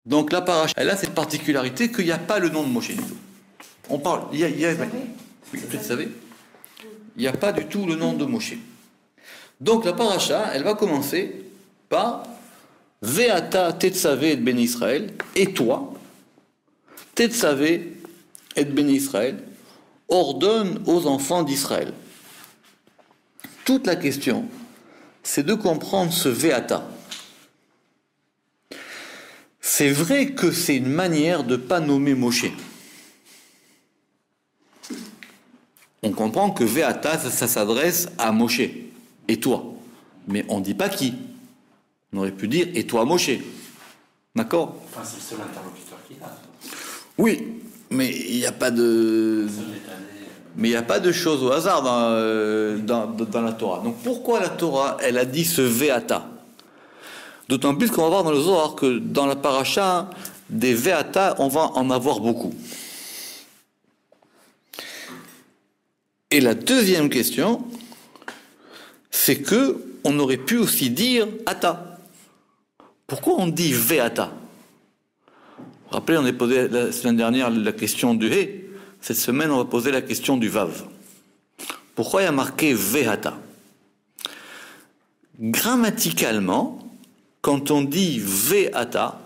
Donc la paracha, elle a cette particularité qu'il n'y a pas le nom de Moshe du tout. On parle, oui, peut-être vous savez, il n'y a pas du tout le nom de Moshe. Donc la paracha, elle va commencer par Ve'ata tetzavé et Béni Israël, et toi, tetzavé et Béni Israël, ordonne aux enfants d'Israël. Toute la question, c'est de comprendre ce Ve'ata. C'est vrai que c'est une manière de ne pas nommer Moshe. On comprend que Ve'ata, ça s'adresse à Moshe, et toi. Mais on ne dit pas qui. On aurait pu dire, et toi Moshe. D'accord ? Enfin, c'est le seul interlocuteur qu'il a. Oui, mais il n'y a pas de... Mais il n'y a pas de choses au hasard dans la Torah. Donc pourquoi la Torah, elle a dit ce Ve'ata ? D'autant plus qu'on va voir dans le Zohar que dans la paracha, des Ve'ata, on va en avoir beaucoup. Et la deuxième question, c'est que on aurait pu aussi dire Ata. Pourquoi on dit Ve'ata ? Vous vous rappelez, on a posé la semaine dernière la question du He. Cette semaine, on va poser la question du Vav. Pourquoi il y a marqué Ve'ata ? Grammaticalement, quand on dit Ve'ata,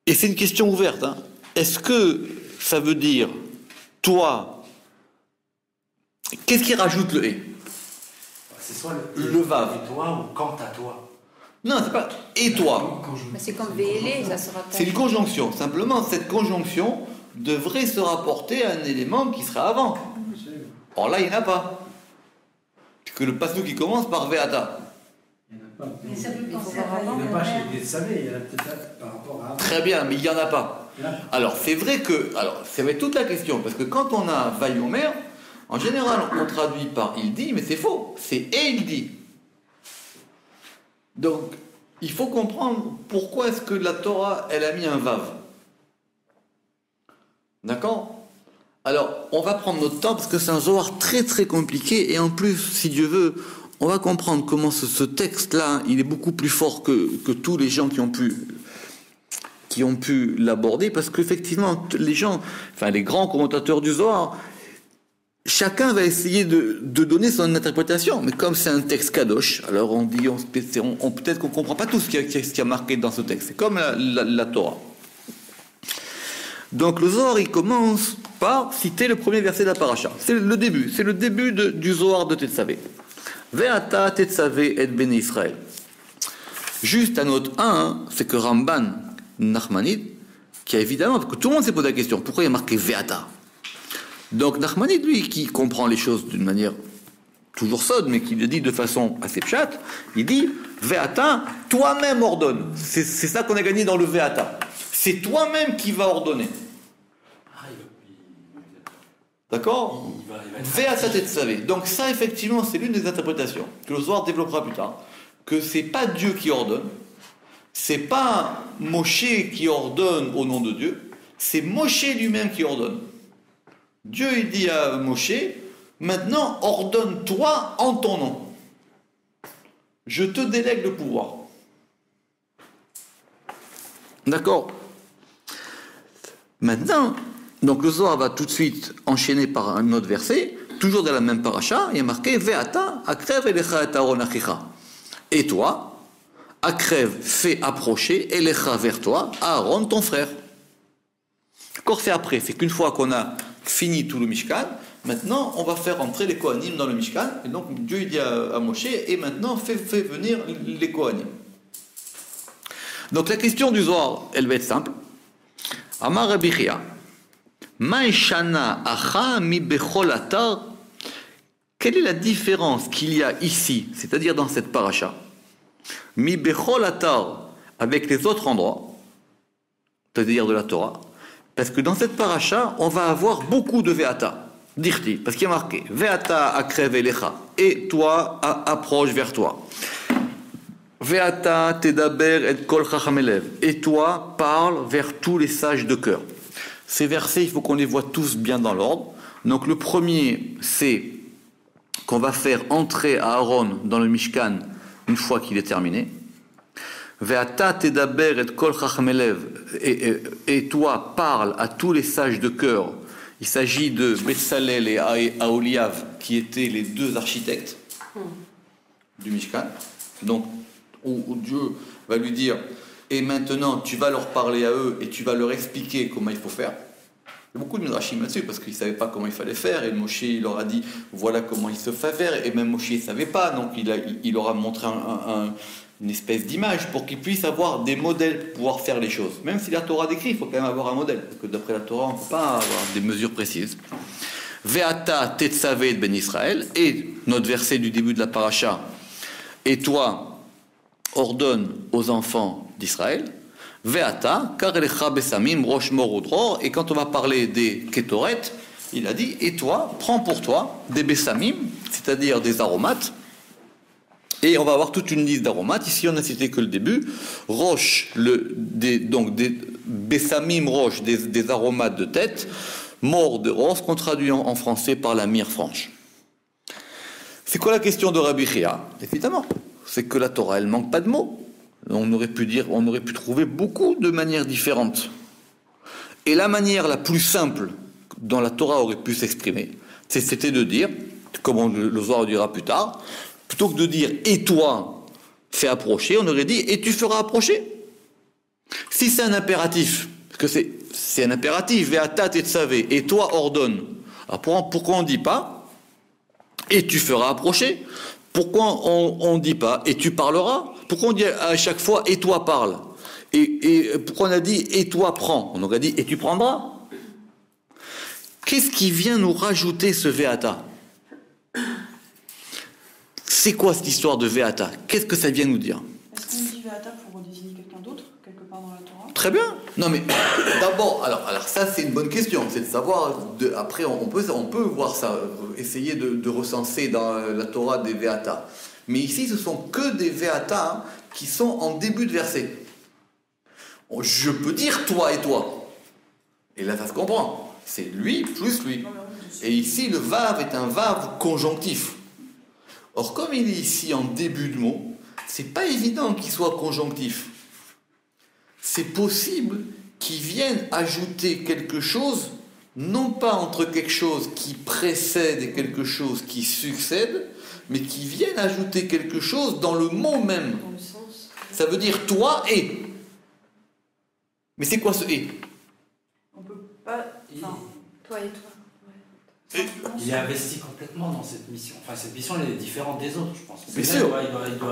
et c'est une question ouverte, hein, est-ce que ça veut dire toi? Qu'est-ce qui rajoute le et? C'est soit le Vav. Et toi ou quant à toi. Non, c'est pas et toi. Mais c'est comme VLE, ça sera. C'est une conjonction. Simplement, cette conjonction devrait se rapporter à un élément qui sera avant. Or là, il n'y en a pas. Puisque le passage qui commence par Ve'ata. Il n'y en a pas. Mais ça peut penser Il n'y en a pas chez les Savé, il y en a peut-être par rapport à. Très bien, mais il n'y en a pas. Alors, c'est vrai que. Alors, ça va être toute la question. Parce que quand on a Vayomer, en général, on traduit par il dit, mais c'est faux. C'est et il dit. Donc, il faut comprendre pourquoi est-ce que la Torah, elle a mis un vav. D'accord ? Alors, on va prendre notre temps parce que c'est un Zohar très très compliqué et en plus, si Dieu veut, on va comprendre comment ce texte-là, il est beaucoup plus fort que tous les gens qui ont pu l'aborder parce qu'effectivement, les gens, enfin les grands commentateurs du Zohar, chacun va essayer de donner son interprétation, mais comme c'est un texte kadosh, alors on dit, peut-être qu'on ne comprend pas tout ce qui a marqué dans ce texte. C'est comme la Torah. Donc le Zohar, il commence par citer le premier verset de la paracha. C'est le début du Zohar de Tetzavé. Ve'ata Tetzavé et Béni Israël. Juste à note 1, c'est que Ramban Nachmanide, qui a évidemment, parce que tout le monde s'est posé la question, pourquoi il y a marqué Ve'ata ? Donc Nachmanide, lui, qui comprend les choses d'une manière toujours sode, mais qui le dit de façon assez pchate, il dit Ve'ata, toi-même ordonne. C'est ça qu'on a gagné dans le Ve'ata. C'est toi-même qui vas ordonner. D'accord ? Ve'ata tetzavé. Donc ça, effectivement, c'est l'une des interprétations que le Zohar développera plus tard, que c'est pas Dieu qui ordonne, c'est pas Moshe qui ordonne au nom de Dieu, c'est Moshe lui-même qui ordonne. Dieu, il dit à Moshe, maintenant, ordonne-toi en ton nom. Je te délègue le pouvoir. D'accord ? Maintenant, donc le Zohar va tout de suite enchaîner par un autre verset, toujours dans la même paracha, il y a marqué Ve'ata akrev elecha et Aaron achicha. Et toi, akrev, fais approcher elecha vers toi, Aaron ton frère. D'accord, c'est après, c'est qu'une fois qu'on a fini tout le Mishkan, maintenant on va faire entrer les Kohanim dans le Mishkan, et donc Dieu dit à Moshe, et maintenant fais venir les Kohanim. Donc la question du Zohar, elle va être simple. Amar Rabbi Chia, Ma'eshana acha mi bechol atar. Quelle est la différence qu'il y a ici, c'est-à-dire dans cette paracha, mi bechol atar, avec les autres endroits, c'est-à-dire de la Torah, parce que dans cette paracha, on va avoir beaucoup de ve'ata, dirti, parce qu'il y a marqué ve'ata akrev elecha, et toi approche vers toi. Ve'ata tedaber et kol chacham elev. Et toi, parle vers tous les sages de cœur. Ces versets, il faut qu'on les voit tous bien dans l'ordre. Donc le premier, c'est qu'on va faire entrer Aaron dans le Mishkan une fois qu'il est terminé. Ve'ata tedaber et kol chachmelev, et toi parle à tous les sages de cœur. Il s'agit de Betsalel et Aholiav, qui étaient les deux architectes du Mishkan. Donc, où Dieu va lui dire, et maintenant tu vas leur parler à eux et tu vas leur expliquer comment il faut faire. Il y a beaucoup de midrashim là-dessus parce qu'ils ne savaient pas comment il fallait faire et Moshe il leur a dit voilà comment il se fait faire et même Moshe ne savait pas donc il leur a montré une espèce d'image pour qu'ils puissent avoir des modèles pour pouvoir faire les choses. Même si la Torah décrit, il faut quand même avoir un modèle parce que d'après la Torah on ne peut pas avoir des mesures précises. Ve'ata tetzavet ben Israël et notre verset du début de la paracha et toi ordonne aux enfants d'Israël Ve'ata, karelecha besamim, rosh mor udror, et quand on va parler des kétoret, il a dit, et toi, prends pour toi des besamim, c'est-à-dire des aromates, et on va avoir toute une liste d'aromates, ici on n'a cité que le début, roche, donc des besamim roche, des aromates de tête, mor de rose, qu'on traduit en français par la myrrhe franche. C'est quoi la question de Rabbi Chia? Évidemment, c'est que la Torah, elle manque pas de mots. On aurait pu trouver beaucoup de manières différentes. Et la manière la plus simple dont la Torah aurait pu s'exprimer, c'était de dire, comme le Zohar dira plus tard, plutôt que de dire « et toi, fais approcher », on aurait dit « et tu feras approcher ». Si c'est un impératif, parce que c'est un impératif, « ve'ata tetzavé », et toi ordonne. Alors pourquoi on ne dit pas « et tu feras approcher » Pourquoi on ne dit pas « et tu parleras » Pourquoi on dit à chaque fois « et toi parle » et pourquoi on a dit « et toi prends » On aurait dit « et tu prendras » Qu'est-ce qui vient nous rajouter ce Ve'ata? C'est quoi cette histoire de Ve'ata? Qu'est-ce que ça vient nous dire? Est-ce qu'on dit Ve'ata pour désigner quelqu'un d'autre, quelque part dans la Torah? Très bien. Non mais d'abord, alors ça c'est une bonne question, c'est de savoir. Après, on peut voir ça, essayer de recenser dans la Torah des Ve'ata. Mais ici, ce sont que des Ve'ata qui sont en début de verset. Je peux dire toi et toi. Et là, ça se comprend. C'est lui plus lui. Et ici, le vav est un vav conjonctif. Or, comme il est ici en début de mot, c'est pas évident qu'il soit conjonctif. C'est possible qu'il vienne ajouter quelque chose, non pas entre quelque chose qui précède et quelque chose qui succède, mais qui vienne ajouter quelque chose dans le mot même. Dans le sens. Ça veut dire toi et. Mais c'est quoi ce et? On peut pas. Enfin, Toi et toi. Il est investi complètement dans cette mission. Enfin, cette mission, elle est différente des autres, je pense. Bien sûr.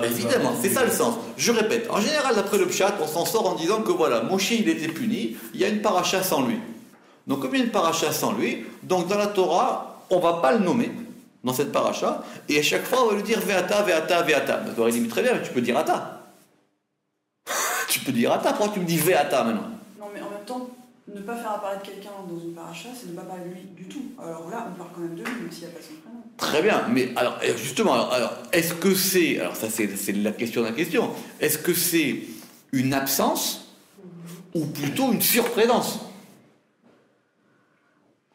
Évidemment, c'est ça le sens. Je répète, en général, d'après le Pshat, on s'en sort en disant que voilà, Moshe, il était puni, il y a une paracha sans lui. Donc, comme il y a une paracha sans lui, donc dans la Torah, on ne va pas le nommer dans cette paracha, et à chaque fois, on va lui dire Ve'ata, Ve'ata, Ve'ata. La Torah dit, très bien, mais tu peux dire Ata. Tu peux dire Ata, pourquoi tu me dis Ve'ata maintenant? non, mais en même temps, ne pas faire apparaître quelqu'un dans une paracha, c'est ne pas parler de lui du tout. Alors là, on parle quand même de lui, même s'il n'y a pas son prénom. Très bien, mais alors justement, alors est-ce que c'est, alors ça c'est la question de la question, est-ce que c'est une absence ou plutôt une surprésence?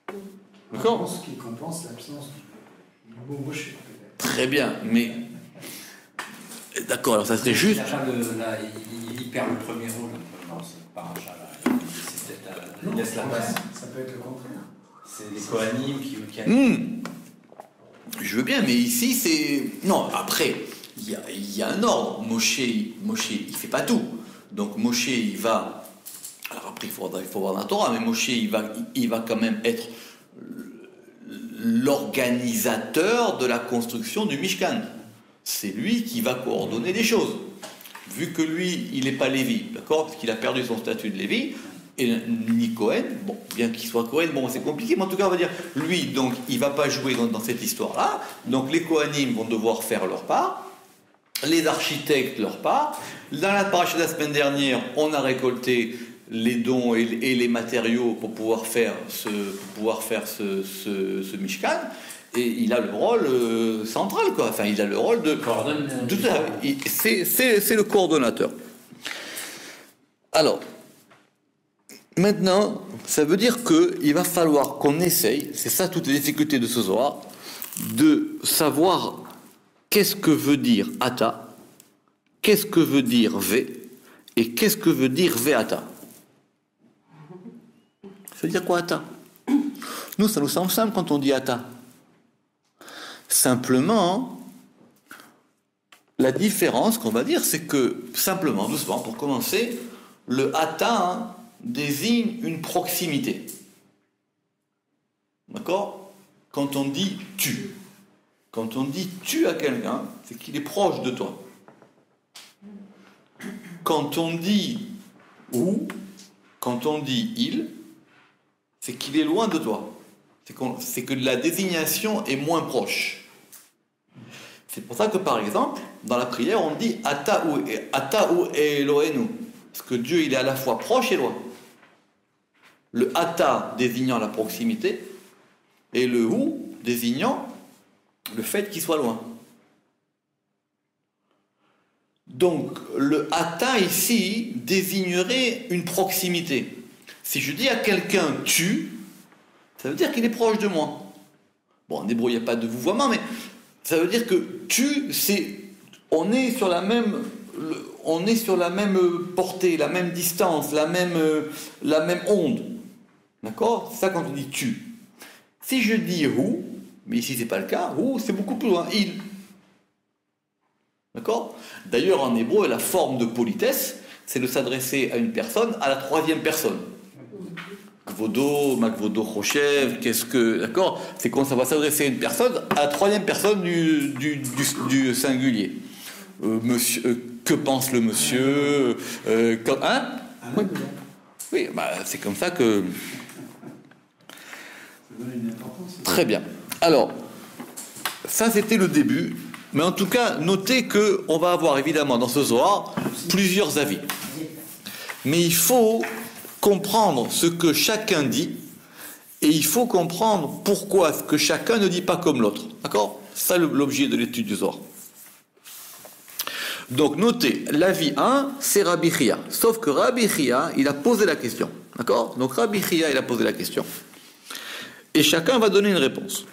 Je D'accord? pense qu'il compense l'absence du mot Moshe, peut-être. Très bien, mais d'accord, alors ça serait juste. Il perd le premier rôle dans ce paracha-là. Il laisse la place. Ça peut être le contraire. C'est les Kohanim qui Je veux bien, mais ici c'est. Non, après, il y a un ordre. Moshe, il fait pas tout. Donc Moshe, il va. Alors après, il faut voir dans la Torah, mais Moshe, il va quand même être l'organisateur de la construction du Mishkan. C'est lui qui va coordonner les choses. Vu que lui, il n'est pas Lévi, d'accord, parce qu'il a perdu son statut de Lévi, et ni Cohen, bon, bien qu'il soit Cohen, bon, c'est compliqué, mais en tout cas, on va dire, lui, donc, il ne va pas jouer dans cette histoire-là, donc les Kohanim vont devoir faire leur part, les architectes leur part. Dans la paracha de la semaine dernière, on a récolté les dons et les matériaux pour pouvoir faire ce Mishkan, et il a le rôle central, quoi. Enfin, il a le rôle de... C'est le coordonnateur. Alors, maintenant, ça veut dire qu'il va falloir qu'on essaye, c'est ça toutes les difficultés de ce Zohar, de savoir qu'est-ce que veut dire Ata, qu'est-ce que veut dire Ve, Et qu'est-ce que veut dire Ve'ata? Ça veut dire quoi Ata? Nous, ça nous semble simple quand on dit Ata. Simplement, la différence qu'on va dire, c'est que, simplement, doucement, pour commencer, le Ata désigne une proximité. D'accord? Quand on dit tu. Quand on dit tu à quelqu'un, c'est qu'il est proche de toi. Quand on dit ou, quand on dit il, c'est qu'il est loin de toi. C'est que la désignation est moins proche. C'est pour ça que, par exemple, dans la prière, on dit Ata ou Elohenu. Parce que Dieu, il est à la fois proche et loin. Le Ata désignant la proximité et le ou désignant le fait qu'il soit loin. Donc, le Ata ici désignerait une proximité. Si je dis à quelqu'un tu, ça veut dire qu'il est proche de moi. Bon, en hébreu, il n'y a pas de vouvoiement, mais ça veut dire que tu, on est sur la même portée, la même distance, la même onde. D'accord? C'est ça quand on dit tu. Si je dis hu, mais ici c'est pas le cas, hu c'est beaucoup plus loin, il. D'accord? D'ailleurs en hébreu, la forme de politesse, c'est de s'adresser à une personne à la troisième personne. Kvodo, Makvodo Choshev, qu'est-ce que. D'accord? C'est quand ça va s'adresser à une personne à la troisième personne du singulier. Monsieur, que pense le monsieur? Hein? Oui, oui, bah, c'est comme ça que. Très bien. Alors, ça c'était le début. Mais en tout cas, notez qu'on va avoir évidemment dans ce Zohar plusieurs avis. Mais il faut comprendre ce que chacun dit et il faut comprendre pourquoi ce que chacun ne dit pas comme l'autre. D'accord? C'est ça l'objet de l'étude du Zohar. Donc notez, l'avis 1, c'est Rabbi Chia. Sauf que Rabbi Chia, il a posé la question. D'accord? Donc Rabbi Chia, il a posé la question. Et chacun va donner une réponse.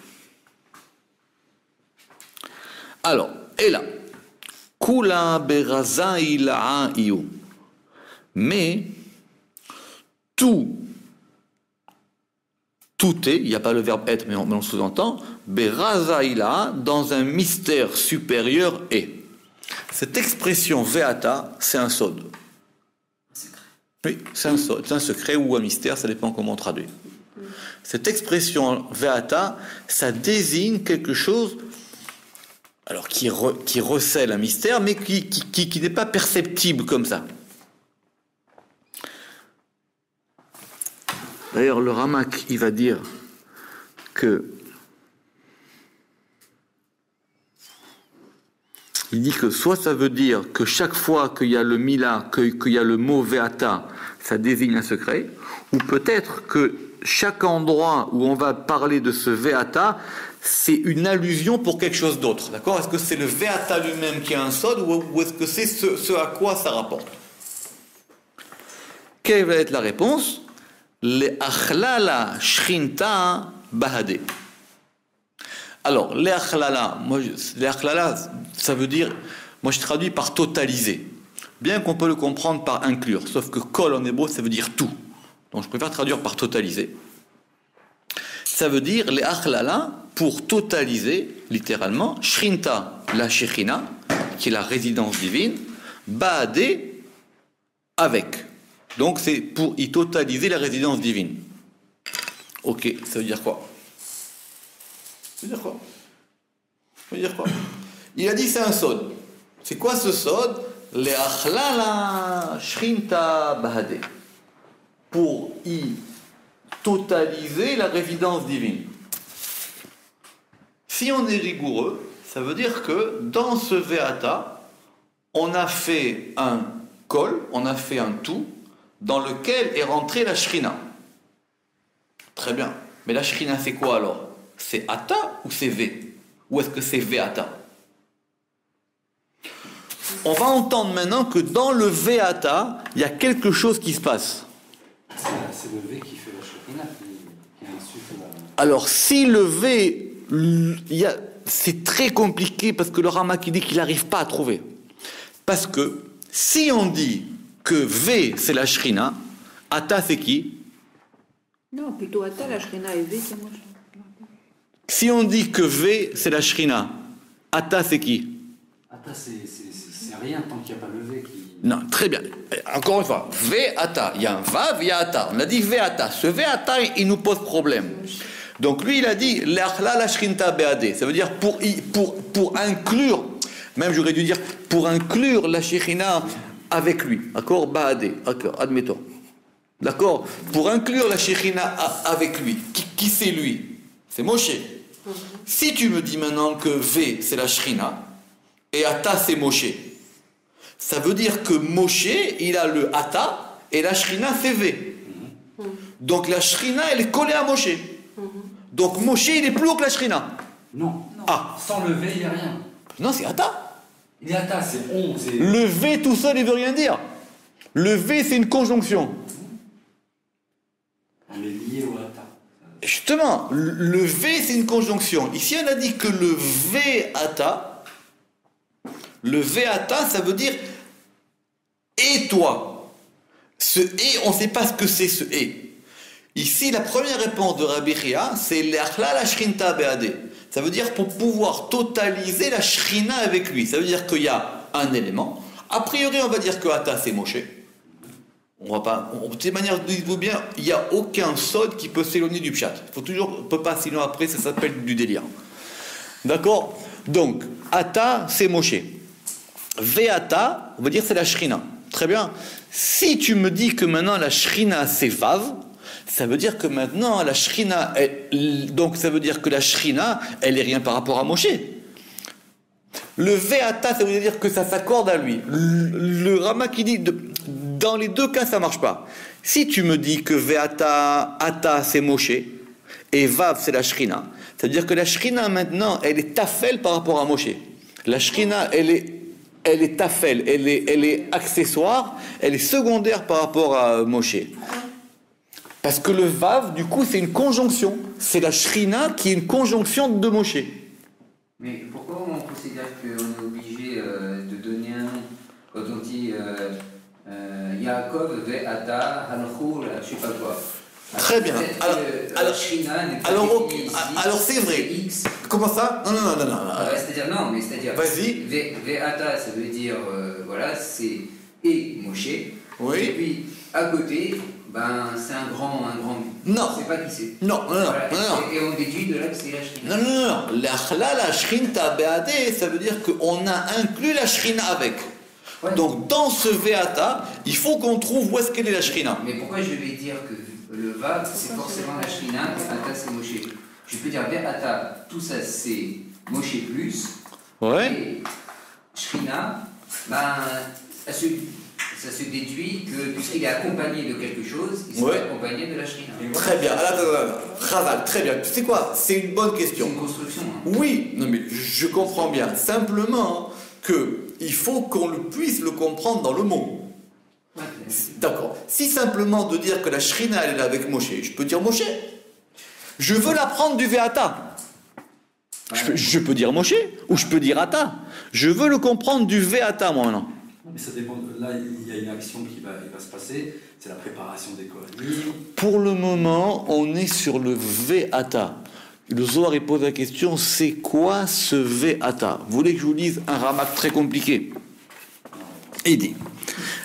Alors, et là, Kula berazai la'a iu. Mais tout est, il n'y a pas le verbe être, mais on sous-entend, berazai la'a, dans un mystère supérieur est. Cette expression ve'ata, c'est un sod. Oui, c'est un sod, c'est un secret ou un mystère, ça dépend comment on traduit. Cette expression ve'ata, ça désigne quelque chose alors qui recèle un mystère, mais qui n'est pas perceptible comme ça. D'ailleurs, le Ramak, il va dire que il dit que soit ça veut dire que chaque fois qu'il y a le mila, qu'il y a le mot ve'ata, ça désigne un secret, ou peut-être que chaque endroit où on va parler de ce ve'ata, c'est une allusion pour quelque chose d'autre. D'accord? Est-ce que c'est le ve'ata lui-même qui a un sod ou est-ce que c'est ce à quoi ça rapporte? Quelle va être la réponse? Le achlala shrinta bahade. Alors, le achlala, ça veut dire, moi je traduis par totaliser. Bien qu'on peut le comprendre par inclure, sauf que kol en hébreu ça veut dire tout. Donc je préfère traduire par totaliser. Ça veut dire les achlala pour totaliser, littéralement, shrinta, la shechina, qui est la résidence divine, baade, avec. Donc c'est pour y totaliser la résidence divine. Ok, ça veut dire quoi? Ça veut dire quoi? Ça veut dire quoi? Il a dit c'est un sod. C'est quoi ce sod? Les achlala shrinta baade. Pour y totaliser la résidence divine. Si on est rigoureux, ça veut dire que dans ce ve'ata, on a fait un kol, on a fait un tout, dans lequel est rentrée la shrina. Très bien. Mais la shrina, c'est quoi alors? C'est ata ou c'est ve? Ou est-ce que c'est ve'ata? On va entendre maintenant que dans le ve'ata, il y a quelque chose qui se passe. C'est le V qui fait la Shekinah qui insuffle la... Alors, si le V, c'est très compliqué parce que le Ramak dit qu'il n'arrive pas à trouver. Parce que si on dit que V c'est la Shrina, Ata c'est qui? Non, plutôt Ata, la Shrina et V, c'est moi. Si on dit que V c'est la Shrina, Ata c'est qui? Attends, c'est rien tant qu'il n'y a pas le V qui. Non, très bien. Encore une fois, V Ata, il y a un Vav, il y a Ata. On a dit V Ata. Ce V Ata, il nous pose problème. Donc lui, il a dit L'Achla la Shrinta Beade. Ça veut dire pour inclure, même j'aurais dû dire pour inclure la Shekhinah avec lui. D'accord? Baade. D'accord, admettons. D'accord? Pour inclure la Shekhinah avec lui. Qui c'est lui? C'est Moshe. Si tu me dis maintenant que V c'est la Shekhinah et Ata c'est Moshe, ça veut dire que Moshe, il a le Ata et la Shekhinah c'est V. Donc la Shekhinah, elle est collée à Moshe. Donc Moshe, il est plus haut que la Shekhinah. Non. Ah. Sans le V, il n'y a rien. Non, c'est Ata. Il est Ata, c'est on. Le V tout seul, il veut rien dire. Le V, c'est une conjonction. On est lié au Ata. Justement, le V, c'est une conjonction. Ici, on a dit que le V Ata, ça veut dire et toi. Ce et, on ne sait pas ce que c'est ce et. Ici, la première réponse de Rabbi Chia, c'est l'Achla la Shrinta Beade. Ça veut dire pour pouvoir totaliser la Shrina avec lui. Ça veut dire qu'il y a un élément. A priori, on va dire que Ata, c'est Moshe. On va pas. De toute manière, dites-vous bien, il n'y a aucun sod qui peut s'éloigner du pshat. Il faut toujours, on ne peut pas, sinon après, ça s'appelle du délire. D'accord? Donc, Ata, c'est Moshe. Ve'ata, on va dire c'est la Shrina. Très bien. Si tu me dis que maintenant la Shrina, c'est Vav, ça veut dire que maintenant la Shrina, donc ça veut dire que la Shrina, elle est rien par rapport à Moshe. Le Ve'ata, ça veut dire que ça s'accorde à lui. Le Rama qui dit, dans les deux cas, ça marche pas. Si tu me dis que Ve'ata, Ata, c'est Moshe, et Vav, c'est la Shrina, ça veut dire que la Shrina, maintenant, elle est tafel par rapport à Moshe. La Shrina, elle est tafel, elle est accessoire, elle est secondaire par rapport à Moshe. Parce que le Vav, du coup, c'est une conjonction. C'est la Shrina qui est une conjonction de Moshe. Mais pourquoi on considère qu'on est obligé de donner un nom quand on dit Yaakov ve'ata halchou, je sais pas quoi. Très bien. Alors c'est vrai. X. Comment ça? Non. C'est-à-dire, Vas-y. Ve'ata, ça veut dire, voilà, c'est et Moshe. Oui. Et puis, à côté, ben, c'est un grand. Non. On ne sait pas qui c'est. Non. Et on déduit de là que c'est la Shrina. Non. La Shrinta Beade, ça veut dire qu'on a inclus la Shrina avec. Ouais. Donc dans ce Ve'ata, il faut qu'on trouve où est-ce qu'elle est la Shrina. Mais pourquoi je vais dire que le Vav, c'est forcément la Shrina, et Ata, c'est Moshe? Je peux dire Ve'ata, tout ça, c'est Moshe plus. Ouais. Et Shrina, ben, ça se déduit que, puisqu'il est accompagné de quelque chose, il sera accompagné de la Shrina. Très bien. Chazal, très bien. Tu sais quoi? C'est une bonne question. C'est une construction. Hein. Oui, non mais je comprends bien. Simplement qu'il faut qu'on puisse le comprendre dans le mot. Ouais. D'accord. Si simplement de dire que la Shrina elle est là avec Moshe, je peux dire Moshe. Je veux la prendre du Ve'ata. Je peux dire Moshe ou je peux dire Ata. Je veux le comprendre du Ve'ata moi maintenant. Mais ça dépend. Là, il y a une action qui va se passer. C'est la préparation des Kohanim. Pour le moment, on est sur le Ve'ata. Le Zohar il pose la question, c'est quoi ce Ve'ata? Vous voulez que je vous lise un ramak très compliqué? Il dit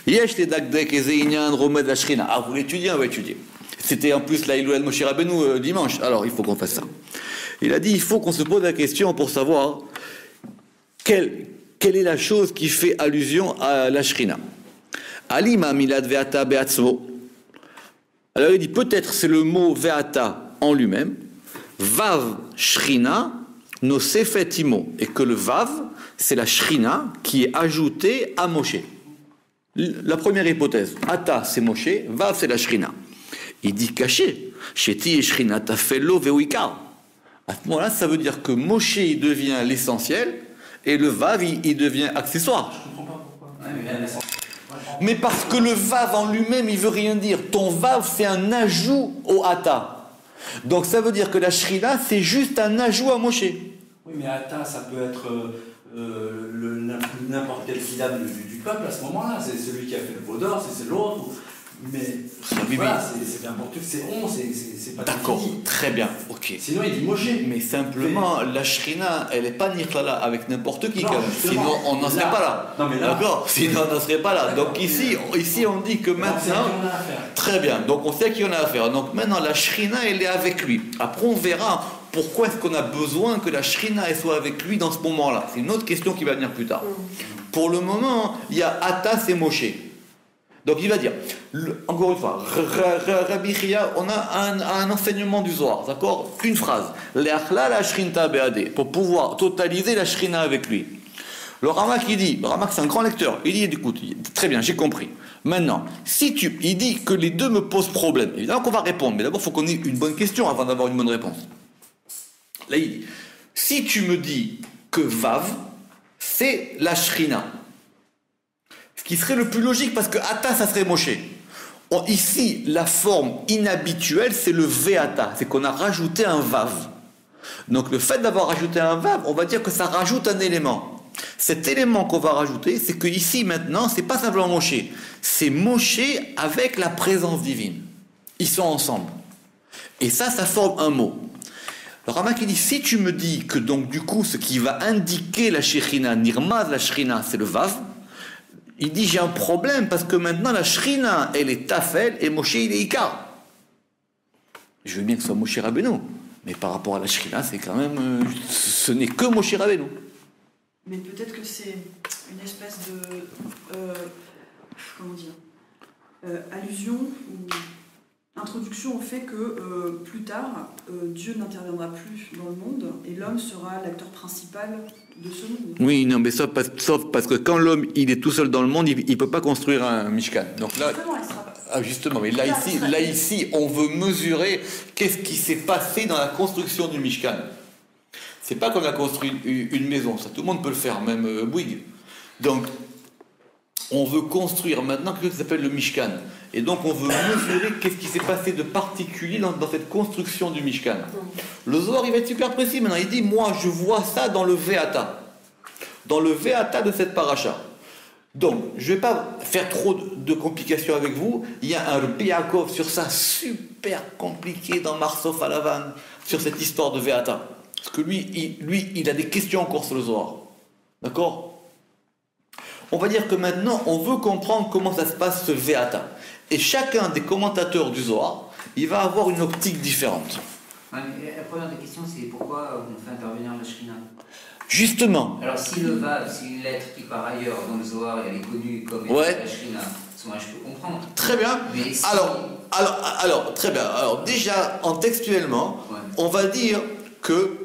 Yesh le dakdek ezeinyan romed la Shrina. Ah, vous l'étudiez? On va étudier. C'était en plus la Ilouel Moshe Rabbeinu dimanche. Alors, il faut qu'on fasse ça. Il a dit, il faut qu'on se pose la question pour savoir quelle est la chose qui fait allusion à la Shrina. Alima milad ve'ata be'atzmo. Alors, il dit, peut-être c'est le mot ve'ata en lui-même. Vav Shrina no sefet imo. Et que le Vav, c'est la Shrina qui est ajoutée à Moshe. La première hypothèse, Ata c'est Moshe, Vav c'est la Shrina. Il dit caché, Sheti et Shrina tafelo ve'uikar. À ce moment-là, ça veut dire que Moshe il devient l'essentiel et le Vav il devient accessoire. Je comprends pas pourquoi. Mais parce que le Vav en lui-même il veut rien dire. Ton Vav c'est un ajout au Ata. Donc ça veut dire que la Shrina c'est juste un ajout à Moshe. Oui, mais Ata, ça peut être n'importe quelle syllabe du peuple à ce moment-là. C'est celui qui a fait le veau d'or, c'est l'autre. Mais voilà, c'est n'importe quoi, c'est on, c'est pas D'accord, défini. très bien, ok. Sinon il dit Moshe. Mais simplement, la shrina, elle n'est pas nirlala avec n'importe qui, Non, quand même. justement. Sinon, on n'en serait Là. pas là. Non, mais là. D'accord. Sinon, on n'en serait pas là. Donc ici, on dit que On sait à qui maintenant. on a affaire. Très bien, donc on sait à qui on a affaire. Donc maintenant, la shrina, elle est avec lui. Après, on verra pourquoi est-ce qu'on a besoin que la shrina elle soit avec lui dans ce moment-là. C'est une autre question qui va venir plus tard. Pour le moment, il y a Atas et Moshe. Donc il va dire, encore une fois, Rabbi Chia, on a un enseignement du Zohar, d'accord? Une phrase. Le'achla la shrinta be'adeh, pour pouvoir totaliser la shrina avec lui. Le Ramak, il dit, le Ramak c'est un grand lecteur, il dit, écoute, très bien, j'ai compris. Maintenant, il dit que les deux me posent problème. Évidemment qu'on va répondre, mais d'abord il faut qu'on ait une bonne question avant d'avoir une bonne réponse. Là il dit, si tu me dis que Vav, c'est la shrina, ce qui serait le plus logique parce que Ata ça serait Moshe. Ici, la forme inhabituelle c'est le Ve'ata, c'est qu'on a rajouté un Vav. Donc le fait d'avoir rajouté un Vav, on va dire que ça rajoute un élément. Cet élément qu'on va rajouter, c'est que ici maintenant, c'est pas simplement Moshe, c'est Moshe avec la présence divine. Ils sont ensemble. Et ça forme un mot. Le Ramak dit, si tu me dis que donc du coup, ce qui va indiquer la Shekhinah, Nirmaz la Shrina, c'est le Vav, il dit, j'ai un problème parce que maintenant la Shrina, elle est Tafel et Moshe, il est Ikar. Je veux bien que ce soit Moshe Rabbeinu, mais par rapport à la Shrina, c'est quand même, ce n'est que Moshe Rabbeinu. Mais peut-être que c'est une espèce de comment dire, allusion ou introduction au fait que plus tard, Dieu n'interviendra plus dans le monde et l'homme sera l'acteur principal de ce monde. Oui, non, mais sauf parce que quand l'homme il est tout seul dans le monde, il ne peut pas construire un Mishkan. Donc là, Justement, il sera pas. ah justement, mais là ici, on veut mesurer qu'est-ce qui s'est passé dans la construction du Mishkan. C'est pas qu'on a construit une maison, ça tout le monde peut le faire, même Bouygues. Donc, on veut construire maintenant quelque chose qui s'appelle le Mishkan. Et donc, on veut mesurer qu'est-ce qui s'est passé de particulier dans cette construction du Mishkan. Le Zohar, il va être super précis maintenant. Il dit, moi, je vois ça dans le Ve'ata. Dans le Ve'ata de cette paracha. Donc, je ne vais pas faire trop de complications avec vous. Il y a un Rabbi Yaakov sur ça, super compliqué dans Marsof Alavan, sur cette histoire de Ve'ata. Parce que lui, il a des questions encore sur le Zohar. D'accord? On va dire que maintenant, on veut comprendre comment ça se passe ce Ve'ata. Et chacun des commentateurs du Zohar, il va avoir une optique différente. Ouais, mais la première des questions, c'est pourquoi on fait intervenir la Shrina. Justement. Alors si le Vav, si une lettre qui par ailleurs dans le Zohar, elle est connue comme étant Ouais. la Shrina, moi je peux comprendre. Très bien. Mais si- Alors, très bien. Alors déjà, textuellement, Ouais. on va dire que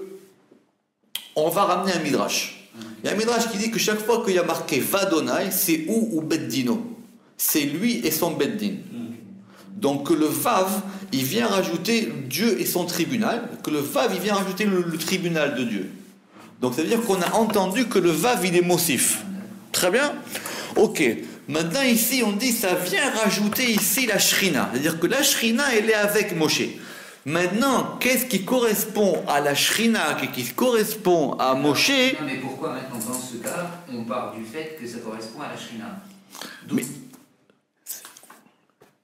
on va ramener un midrash. Il y a un midrash qui dit que chaque fois qu'il y a marqué Vadonai, c'est ou Beddino. C'est lui et son Beddin. Donc que le Vav, il vient rajouter Dieu et son tribunal, que le Vav, il vient rajouter le tribunal de Dieu. Donc ça veut dire qu'on a entendu que le Vav, il est mossif. Très bien. Ok. Maintenant ici, on dit ça vient rajouter ici la Shrina. C'est-à-dire que la Shrina, elle est avec Moshe. Maintenant, qu'est-ce qui correspond à la Shrina, qui correspond à Moshe? Non, mais pourquoi maintenant dans ce cas, on part du fait que ça correspond à la Shrina? Mais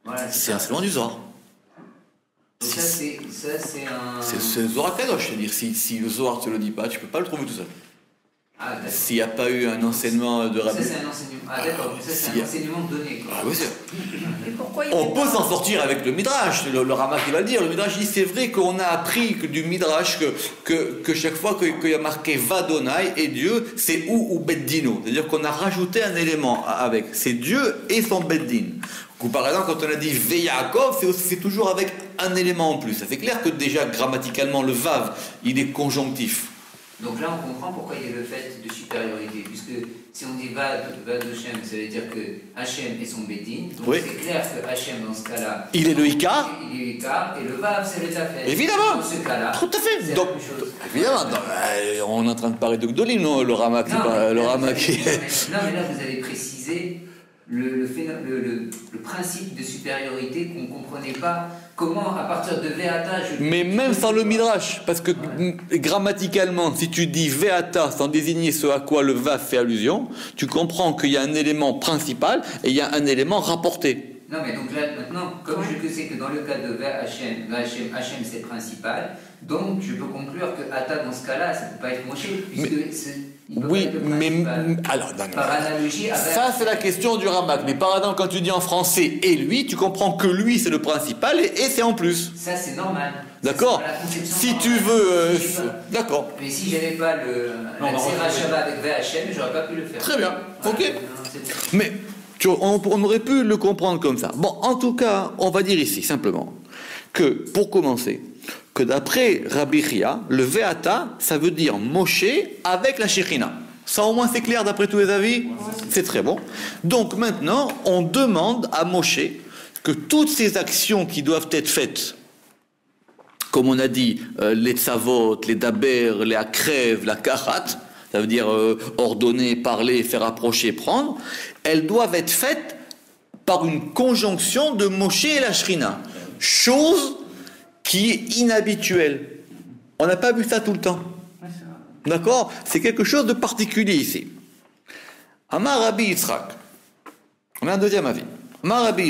Voilà, c'est un selon du Zohar. Donc ça c'est un... C'est le Zohar Kadosh. C'est-à-dire si le Zohar ne te le dit pas, tu ne peux pas le trouver tout seul. Ah, d'accord. S'il n'y a pas eu un enseignement de Ça Rabbi. c'est un enseignement. Ah d'accord, mais ça c'est Si. un enseignement donné quoi. Ah oui, c'est... Et pourquoi il On fait peut pas- s'en sortir avec le Midrash, le Ramak qui va le dire. Le Midrash dit c'est vrai qu'on a appris que du Midrash que chaque fois qu'il y a marqué Vadonai et Dieu, c'est ou Beddino. C'est-à-dire qu'on a rajouté un élément avec. C'est Dieu et son Beddin. Ou par exemple, quand on a dit Ve'Yaakov, c'est toujours avec un élément en plus. Ça fait clair que déjà grammaticalement le Vav, il est conjonctif. Donc là, on comprend pourquoi il y a le fait de supériorité, puisque si on dit Vad Hashem, ça veut dire que Hashem est son Bédine, donc Oui. c'est clair que Hashem, dans ce cas-là, Il est le Ikar. il est Ikar, et le Vav, c'est le Tafel. Évidemment. Dans ce cas-là, Tout à fait. c'est Donc, la même chose. évidemment, on est en train de parler de Gdolim, non? Le Ramak, c'est Non, pas mais le là, Ramak. non, mais là, vous avez précisé le principe de supériorité qu'on ne comprenait pas. Comment, à partir de Ve'ata, Mais même sans le Midrash, parce que grammaticalement, si tu dis Ve'ata sans désigner ce à quoi le Vav fait allusion, tu comprends qu'il y a un élément principal et il y a un élément rapporté. Non, mais donc là, maintenant, comme je sais que dans le cas de Hachem, Hachem c'est principal, donc je peux conclure que Ata, dans ce cas-là, ça ne peut pas être Moshe, puisque oui, mais alors, non, par analogie, ça c'est la question du Ramak. Mais par exemple, quand tu dis en français et lui, tu comprends que lui c'est le principal et c'est en plus. Ça c'est normal. D'accord. Si tu veux, d'accord. Mais si j'avais pas la Tzera Shabbat avec VHM, j'aurais pas pu le faire. Très bien. Voilà. Ok. Mais on aurait pu le comprendre comme ça. Bon, en tout cas, on va dire ici simplement que pour commencer, que d'après Rabbi Chia, le Ve'ata, ça veut dire Moshe avec la Shekhinah. Ça au moins c'est clair d'après tous les avis. C'est très bon. Donc maintenant, on demande à Moshe que toutes ces actions qui doivent être faites, comme on a dit, les tzavot, les daber, les akrev, la karat, ça veut dire ordonner, parler, faire approcher, prendre, elles doivent être faites par une conjonction de Moshe et la Shekhinah. Chose qui est inhabituelle. On n'a pas vu ça tout le temps. D'accord? C'est quelque chose de particulier ici. Amar Rabbi Yitzhak. On a un deuxième avis. Amar Rabbi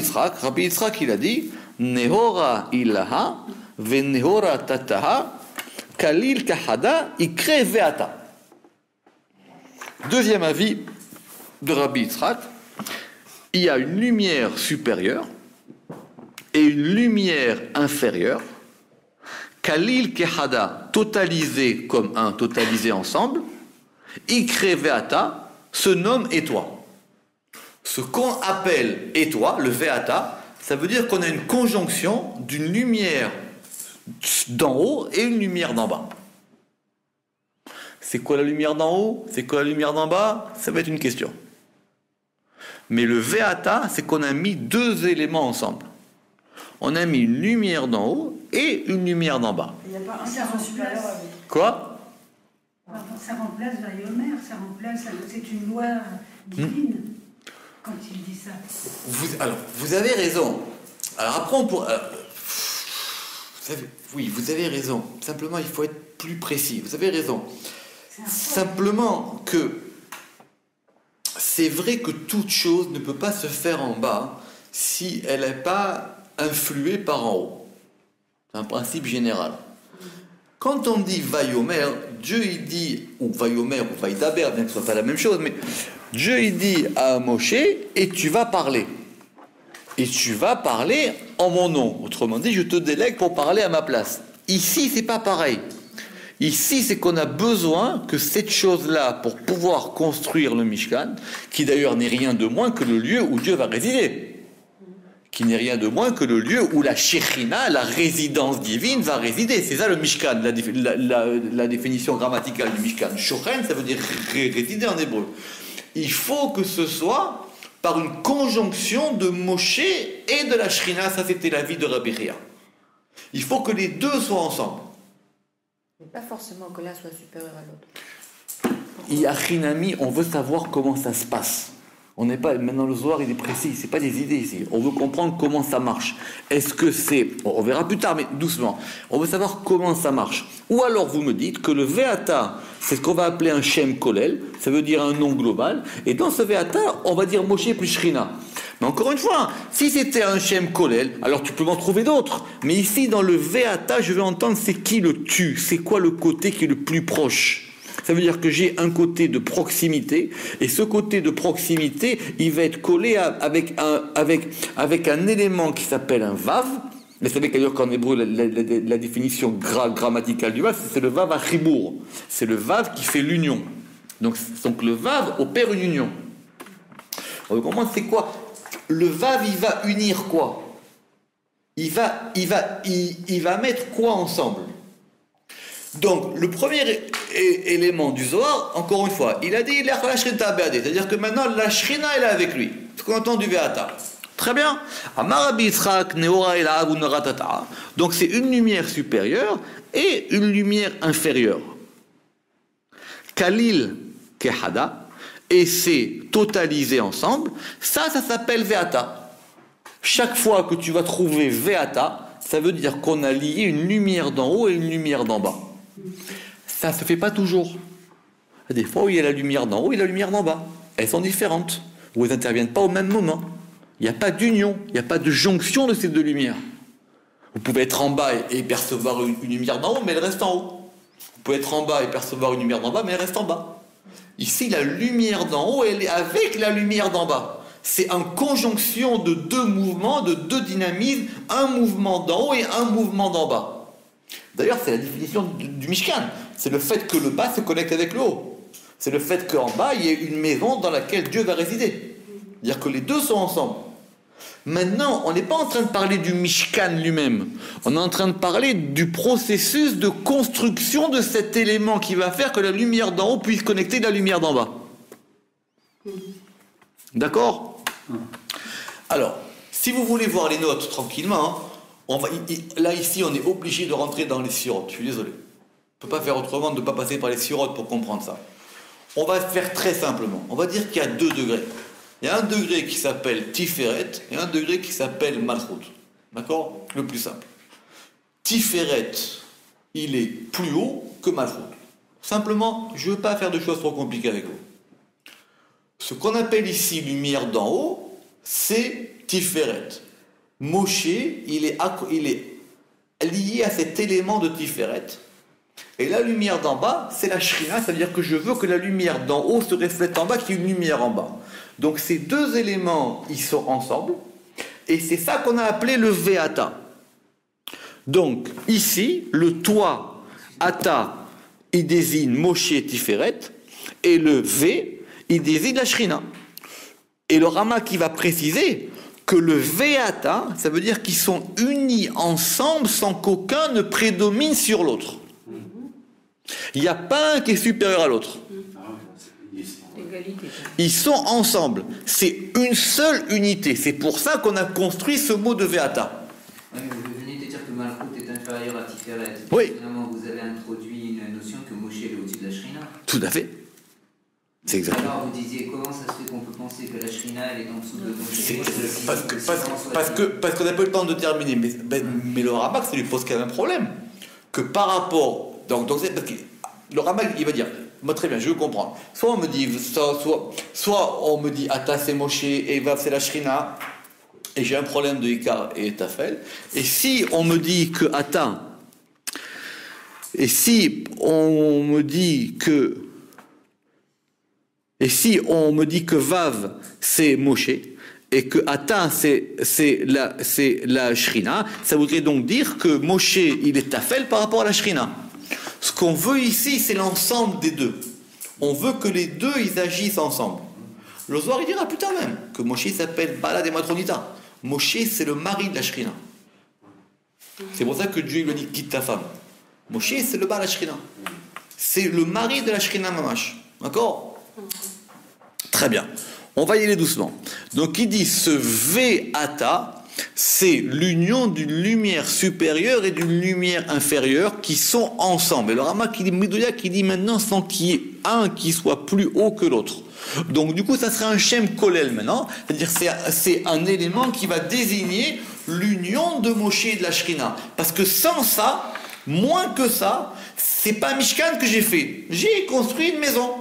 Yitzhak il a dit Nehora ilaha ve nehora tataha kalil kahada ikre veata. Deuxième avis de Rabbi Yitzhak, il y a une lumière supérieure et une lumière inférieure. Kalil kehada, totalisé comme un, totalisé ensemble. Ikre veata se nomme étoile. Ce qu'on appelle étoile, le veata, ça veut dire qu'on a une conjonction d'une lumière d'en haut et une lumière d'en bas. C'est quoi la lumière d'en haut? C'est quoi la lumière d'en bas? Ça va être une question. Mais le veata, c'est qu'on a mis deux éléments ensemble. On a mis une lumière d'en haut et une lumière d'en bas. Il n'y a pas un servant supérieur avec. Quoi? Ça remplace Vayomer, ça remplace, c'est une loi divine quand il dit ça. Vous avez raison. Alors après, on pourra... oui, vous avez raison. Simplement, il faut être plus précis. Vous avez raison. Simplement que c'est vrai que toute chose ne peut pas se faire en bas si elle n'est pas influée par en haut. C'est un principe général. Quand on dit Vayomer, Dieu il dit, ou Vayomer ou Vaïdaber, bien que ce soit pas la même chose, mais Dieu il dit à Moshe, et tu vas parler. Et tu vas parler en mon nom. Autrement dit, je te délègue pour parler à ma place. Ici, c'est pas pareil. Ici, c'est qu'on a besoin que cette chose-là, pour pouvoir construire le Mishkan, qui d'ailleurs n'est rien de moins que le lieu où Dieu va résider, qui n'est rien de moins que le lieu où la Shekhinah, la résidence divine, va résider. C'est ça le Mishkan, la définition grammaticale du Mishkan. Shochen, ça veut dire résider en hébreu. Il faut que ce soit par une conjonction de Moshe et de la Shekhinah. Ça, c'était l'avis de Rabbi Chia. Il faut que les deux soient ensemble. Mais pas forcément que l'un soit supérieur à l'autre. Il y a Chinami, on veut savoir comment ça se passe. On n'est pas, maintenant le Zohar il est précis, c'est pas des idées ici. On veut comprendre comment ça marche. Est-ce que c'est, on verra plus tard, mais doucement. On veut savoir comment ça marche. Ou alors vous me dites que le Ve'ata, c'est ce qu'on va appeler un Shem Kolel, ça veut dire un nom global, et dans ce Ve'ata, on va dire Moshe plus Shrina. Mais encore une fois, si c'était un Shem Kolel, alors tu peux m'en trouver d'autres. Mais ici, dans le Ve'ata, je veux entendre c'est qui le tu, c'est quoi le côté qui est le plus proche. Ça veut dire que j'ai un côté de proximité, et ce côté de proximité, il va être collé avec un élément qui s'appelle un vav. Vous savez d'ailleurs qu'en hébreu, la définition grammaticale du vav, c'est le vav à chibour. C'est le vav qui fait l'union. Donc le vav opère une union. On veut comprendre c'est quoi? Le vav, il va unir quoi? Il va mettre quoi ensemble? Donc, le premier élément du Zohar, encore une fois, il a dit c'est-à-dire que maintenant la Shrina elle est avec lui. Ce qu'on entend du Ve'ata. Très bien. Donc c'est une lumière supérieure et une lumière inférieure. Kalil Kehada et c'est totalisé ensemble, ça s'appelle Ve'ata. Chaque fois que tu vas trouver Ve'ata, ça veut dire qu'on a lié une lumière d'en haut et une lumière d'en bas. Ça ne se fait pas toujours. Il y a des fois où il y a la lumière d'en haut et la lumière d'en bas. Elles sont différentes, ou elles n'interviennent pas au même moment. Il n'y a pas d'union, il n'y a pas de jonction de ces deux lumières. Vous pouvez être en bas et percevoir une lumière d'en haut, mais elle reste en haut. Vous pouvez être en bas et percevoir une lumière d'en bas, mais elle reste en bas. Ici, la lumière d'en haut, elle est avec la lumière d'en bas. C'est en conjonction de deux mouvements, de deux dynamismes, un mouvement d'en haut et un mouvement d'en bas. D'ailleurs, c'est la définition du Mishkan. C'est le fait que le bas se connecte avec le haut. C'est le fait qu'en bas, il y ait une maison dans laquelle Dieu va résider. C'est-à-dire que les deux sont ensemble. Maintenant, on n'est pas en train de parler du Mishkan lui-même. On est en train de parler du processus de construction de cet élément qui va faire que la lumière d'en haut puisse connecter la lumière d'en bas. D'accord ? Alors, si vous voulez voir les notes tranquillement, là, ici, on est obligé de rentrer dans les sirotes. Je suis désolé. On ne peut pas faire autrement de ne pas passer par les sirotes pour comprendre ça. On va faire très simplement. On va dire qu'il y a 2 degrés. Il y a un degré qui s'appelle Tiferet et un degré qui s'appelle Malchut. D'accord ? Le plus simple. Tiferet, il est plus haut que Malchut. Simplement, je ne veux pas faire de choses trop compliquées avec vous. Ce qu'on appelle ici lumière d'en haut, c'est Tiferet. Moshe, il est lié à cet élément de Tiferet. Et la lumière d'en bas, c'est la Shrina, c'est-à-dire que je veux que la lumière d'en haut se reflète en bas, qu'il y ait une lumière en bas. Donc ces deux éléments, ils sont ensemble, et c'est ça qu'on a appelé le Ve'ata. Donc ici, le toit Ata, il désigne Moshe Tiferet, et le V, il désigne la Shrina. Et le Rama qui va préciser que le Ve'ata, ça veut dire qu'ils sont unis ensemble sans qu'aucun ne prédomine sur l'autre. Il n'y a pas un qui est supérieur à l'autre. Ils sont ensemble. C'est une seule unité. C'est pour ça qu'on a construit ce mot de Ve'ata. Oui, mais vous venez de dire que Malchut est inférieur à Tiferet. Oui. Finalement, vous avez introduit une notion que Moshe est au-dessus de la Shrina. Tout à fait. C'est exactement. Alors vous disiez, comment ça se fait qu'on peut penser que la Shrina elle est en dessous de Moshe? Parce qu'on n'a pas eu le temps de terminer. Mais le Ramak, ça lui pose quand même un problème. Que par rapport... Donc c'est parce que le Ramak, il va dire... Moi, très bien, je veux comprendre. Soit on me dit, soit on me dit Ata c'est Moshe et Vav c'est la Shrina, et j'ai un problème de Ikar et Tafel. Et si on me dit que Ata, et si on me dit que Vav c'est Moshe et que Ata c'est la Shrina, ça voudrait donc dire que Moshe il est Tafel par rapport à la Shrina. Ce qu'on veut ici, c'est l'ensemble des deux. On veut que les deux, ils agissent ensemble. Le Zohar, il dira plus tard même que Moshe s'appelle Bala de Matronita. Moshe, c'est le mari de la Shrina. C'est pour ça que Dieu lui dit quitte ta femme. Moshe, c'est le Bala Shrina. C'est le mari de la Shrina Mamash. D'accord ? Très bien. On va y aller doucement. Donc, il dit ce Ve'ata, c'est l'union d'une lumière supérieure et d'une lumière inférieure qui sont ensemble. Et le Rama qui dit, Midouya qui dit maintenant sans qu'il y ait un qui soit plus haut que l'autre. Donc du coup ça serait un Shem Kolel maintenant, c'est-à-dire c'est un élément qui va désigner l'union de Moshe et de la Shrina. Parce que sans ça, moins que ça, c'est pas un Mishkan que j'ai fait. J'ai construit une maison.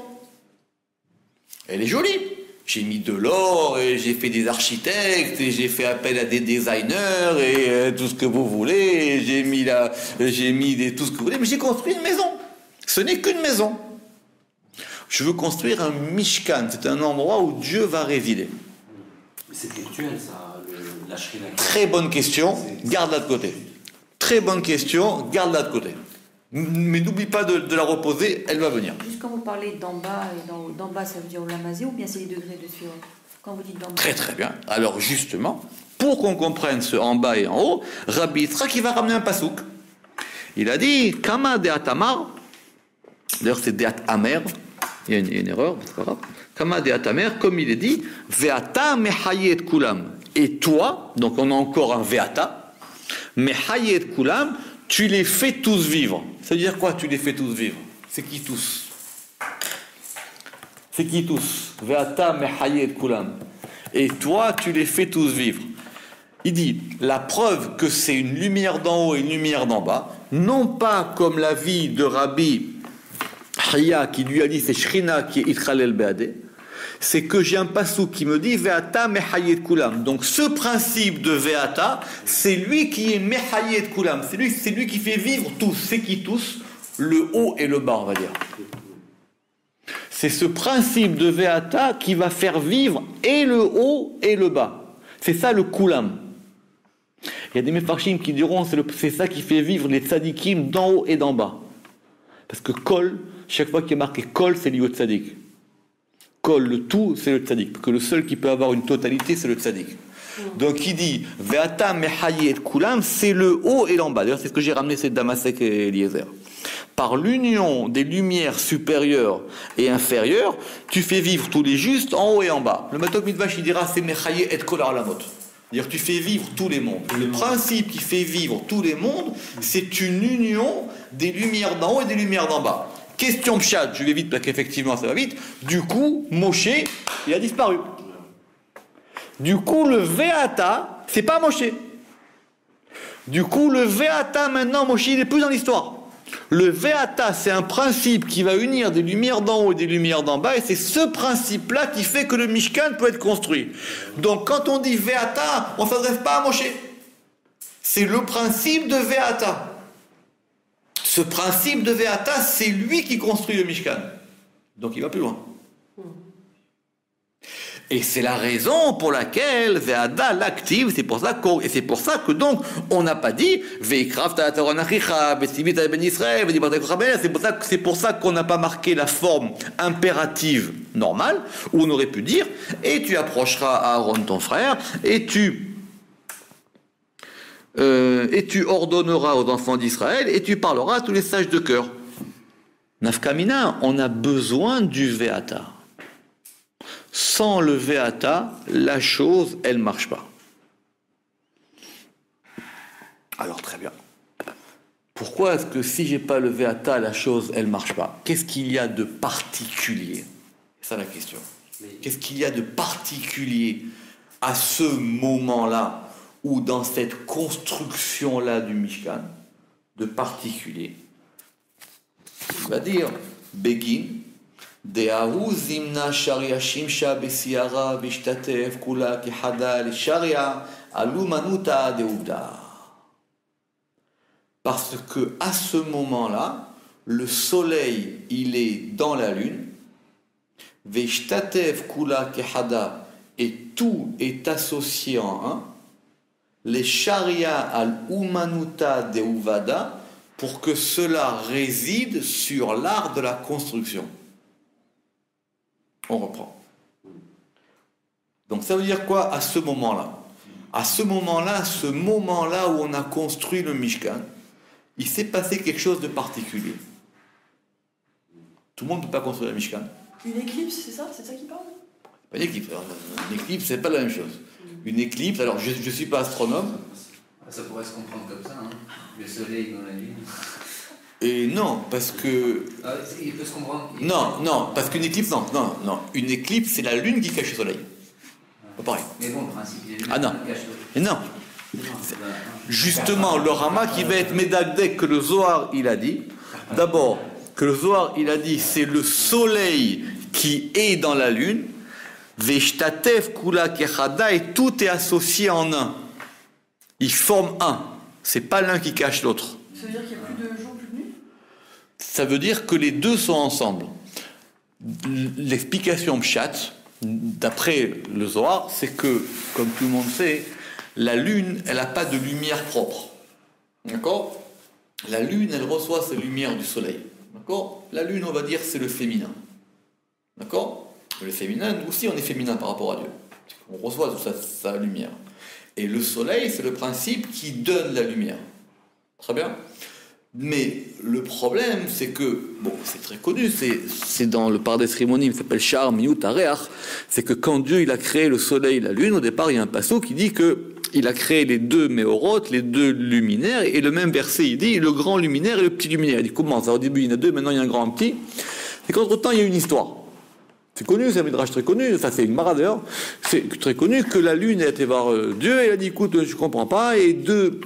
Elle est jolie. J'ai mis de l'or, et j'ai fait des architectes, et j'ai fait appel à des designers, et tout ce que vous voulez, j'ai mis tout ce que vous voulez, mais j'ai construit une maison. Ce n'est qu'une maison. Je veux construire un Mishkan, c'est un endroit où Dieu va résider. C'est virtuel, ça, la Shrina. Très bonne question, garde-la de côté. Très bonne question, garde-la de côté. Mais n'oublie pas de la reposer, elle va venir. Juste quand vous parlez d'en bas, et d'en bas ça veut dire Olamazé ou bien c'est les degrés de Sphirot? Quand vous dites d'en bas. Très très bien. Alors justement, pour qu'on comprenne ce en bas et en haut, Rabbi Yitzhak qui va ramener un pasouk. Il a dit Kama Deat Amar, d'ailleurs c'est Deat Amer, il y a une erreur, c'est pas grave. Kama Deat Amer, comme il est dit, Veata Mehayet Kulam. Et toi, donc on a encore un Veata, Mehayet Kulam, tu les fais tous vivre. Ça veut dire quoi, tu les fais tous vivre? C'est qui tous? C'est qui tous? Ve'ata mechaye et kulam. Et toi, tu les fais tous vivre. Il dit, la preuve que c'est une lumière d'en haut et une lumière d'en bas, non pas comme la vie de Rabbi Hiya qui lui a dit c'est Shrina qui est Itchalel Be'adeh, c'est que j'ai un passou qui me dit Ve'ata mechayet kulam. Donc ce principe de Ve'ata, c'est lui qui est mechayet kulam, c'est lui qui fait vivre tous, c'est qui tous, le haut et le bas, on va dire. C'est ce principe de Ve'ata qui va faire vivre et le haut et le bas. C'est ça le kulam. Il y a des mefarshim qui diront c'est ça qui fait vivre les tzadikim d'en haut et d'en bas. Parce que kol, chaque fois qu'il y a marqué kol, c'est lié au tzadik. Kol, le tout, c'est le tzadik. Parce que le seul qui peut avoir une totalité, c'est le tzadik. Donc il dit Ve'ata mehaye et kulam, c'est le haut et l'en bas. D'ailleurs, c'est ce que j'ai ramené, c'est Damasek et Eliezer. Par l'union des lumières supérieures et inférieures, tu fais vivre tous les justes en haut et en bas. Le Matok Midvash, il dira c'est mehaye et kol alamot. C'est-à-dire tu fais vivre tous les mondes. Le principe qui fait vivre tous les mondes, c'est une union des lumières d'en haut et des lumières d'en bas. Question pshat, je vais vite parce qu'effectivement ça va vite. Du coup, Moshe, il a disparu. Du coup, le Ve'ata, c'est pas Moshe. Du coup, le Ve'ata, maintenant, Moshe, il n'est plus dans l'histoire. Le Ve'ata, c'est un principe qui va unir des lumières d'en haut et des lumières d'en bas, et c'est ce principe-là qui fait que le Mishkan peut être construit. Donc, quand on dit Ve'ata, on ne s'adresse pas à Moshe. C'est le principe de Ve'ata. Ce principe de Ve'ata, c'est lui qui construit le Mishkan. Donc, il va plus loin. Et c'est la raison pour laquelle Ve'ada l'active, c'est pour ça que donc on n'a pas dit c'est pour ça qu'on n'a pas marqué la forme impérative normale, où on aurait pu dire et tu approcheras Aaron ton frère et tu ordonneras aux enfants d'Israël et tu parleras à tous les sages de cœur. Nafkamina, on a besoin du Ve'ata. Sans le Ve'ata, la chose, elle ne marche pas. Alors très bien. Pourquoi est-ce que si j'ai pas le Ve'ata, la chose, elle ne marche pas? Qu'est-ce qu'il y a de particulier? C'est ça la question. Qu'est-ce qu'il y a de particulier à ce moment-là, ou dans cette construction-là du Mishkan, de particulier? Il va dire, Begin, דאהו זימנה שריה שימשה בסיירה והשתתף כולה כחדה לשריה אלומנותה דעובדה. Parce que à ce moment-là, le soleil, il est dans la lune, והשתתף כולה כחדה, et tout est associé en un, les sharia al-umanuta deuvada, pour que cela réside sur l'art de la construction. On reprend. Donc ça veut dire quoi à ce moment-là? À ce moment-là où on a construit le Mishkan, il s'est passé quelque chose de particulier. Tout le monde ne peut pas construire le Mishkan. Une éclipse, c'est ça? C'est ça qui parle? Pas une éclipse. Alors, une éclipse, c'est pas la même chose. Une éclipse, alors je ne suis pas astronome. Ça pourrait se comprendre comme ça, hein. Le soleil dans la lune. Et non, parce que... il peut se comprendre. Non, parce qu'une éclipse, non. Une éclipse, c'est la lune qui cache le soleil. Pas pareil. Mais bon, le principe, il est non. Et non. Justement, le Rama qui va être médagdek que le Zohar, il a dit, d'abord, que le Zohar, il a dit, c'est le soleil qui est dans la lune, Veshtatef kula kechada, et tout est associé en un. Ils forment un. C'est pas l'un qui cache l'autre. Ça veut dire qu'il n'y a plus de jour, plus de nuit? Ça veut dire que les deux sont ensemble. L'explication pshat, d'après le Zohar, c'est que, comme tout le monde sait, la lune, elle n'a pas de lumière propre. D'accord? La lune, elle reçoit sa lumière du soleil. D'accord? La lune, on va dire, c'est le féminin. D'accord? Le féminin, nous aussi, on est féminin par rapport à Dieu. On reçoit sa lumière. Et le soleil, c'est le principe qui donne la lumière. Très bien. Mais le problème, c'est que, bon, c'est très connu, c'est dans le Pardes Rimonim, il s'appelle Shar Miyut Areach, c'est que quand Dieu il a créé le soleil et la lune, au départ, il y a un passage qui dit que il a créé les deux méorotes, les deux luminaires, et le même verset, il dit le grand luminaire et le petit luminaire. Il dit comment ça? Au début, il y en a deux, maintenant il y a un grand et un petit. Et qu'entre-temps, il y a une histoire. C'est connu, c'est un midrash très connu, ça c'est une mara d'ailleurs, c'est très connu que la lune a été voir Dieu et il a dit écoute, je comprends pas, et deux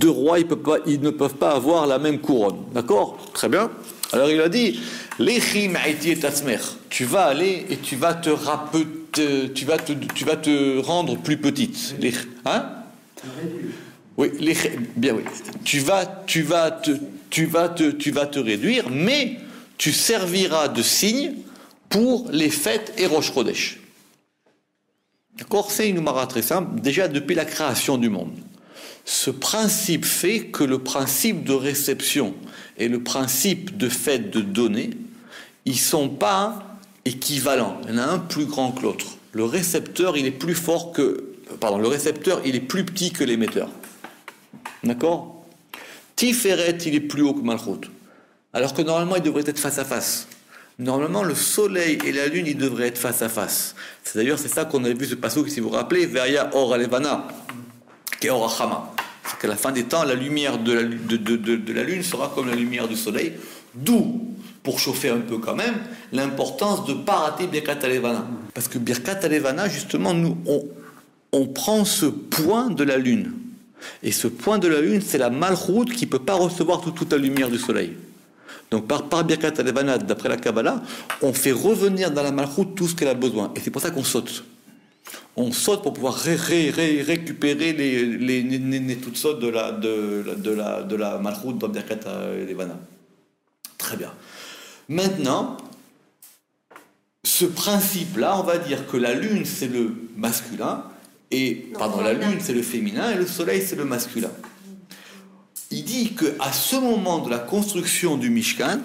rois, ils ne peuvent pas avoir la même couronne. D'accord? Très bien. Alors il a dit tu vas aller et tu vas te rendre plus petite. Hein? Oui, bien oui. Tu vas te réduire, mais tu serviras de signe pour les fêtes et Rosh Chodesh. D'accord? C'est une mara très simple, déjà depuis la création du monde. Ce principe fait que le principe de réception et le principe de fait de donner, ils ne sont pas équivalents. Il y en a un plus grand que l'autre. Le récepteur, il est plus fort que... Pardon, le récepteur, il est plus petit que l'émetteur. D'accord? Tiferet, il est plus haut que Malchut. Alors que normalement, il devrait être face à face. Normalement, le soleil et la lune, ils devraient être face à face. D'ailleurs, c'est ça qu'on avait vu ce passage, si vous vous rappelez, Veria Or Alevana, qui est Or Achama. C'est qu'à la fin des temps, la lumière de la lune sera comme la lumière du soleil. D'où, pour chauffer un peu quand même, l'importance de ne pas rater Birkat Alevana. Parce que Birkat Alevana, justement, nous, on prend ce point de la lune. Et ce point de la lune, c'est la Malchut qui ne peut pas recevoir toute la lumière du soleil. Donc par Birkat Alevana, d'après la Kabbalah, on fait revenir dans la Malchut tout ce qu'elle a besoin. Et c'est pour ça qu'on saute. On saute pour pouvoir récupérer les toutes sortes de la Malchut dans Birkat Alevana. Très bien. Maintenant, ce principe-là, on va dire que la lune, c'est le masculin, la lune, c'est le féminin, et le soleil, c'est le masculin. Il dit qu'à ce moment de la construction du Mishkan,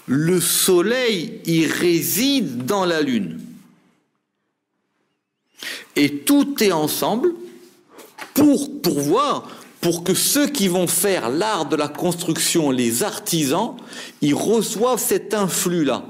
le soleil, il réside dans la lune. Et tout est ensemble pour que ceux qui vont faire l'art de la construction, les artisans, ils reçoivent cet influx-là.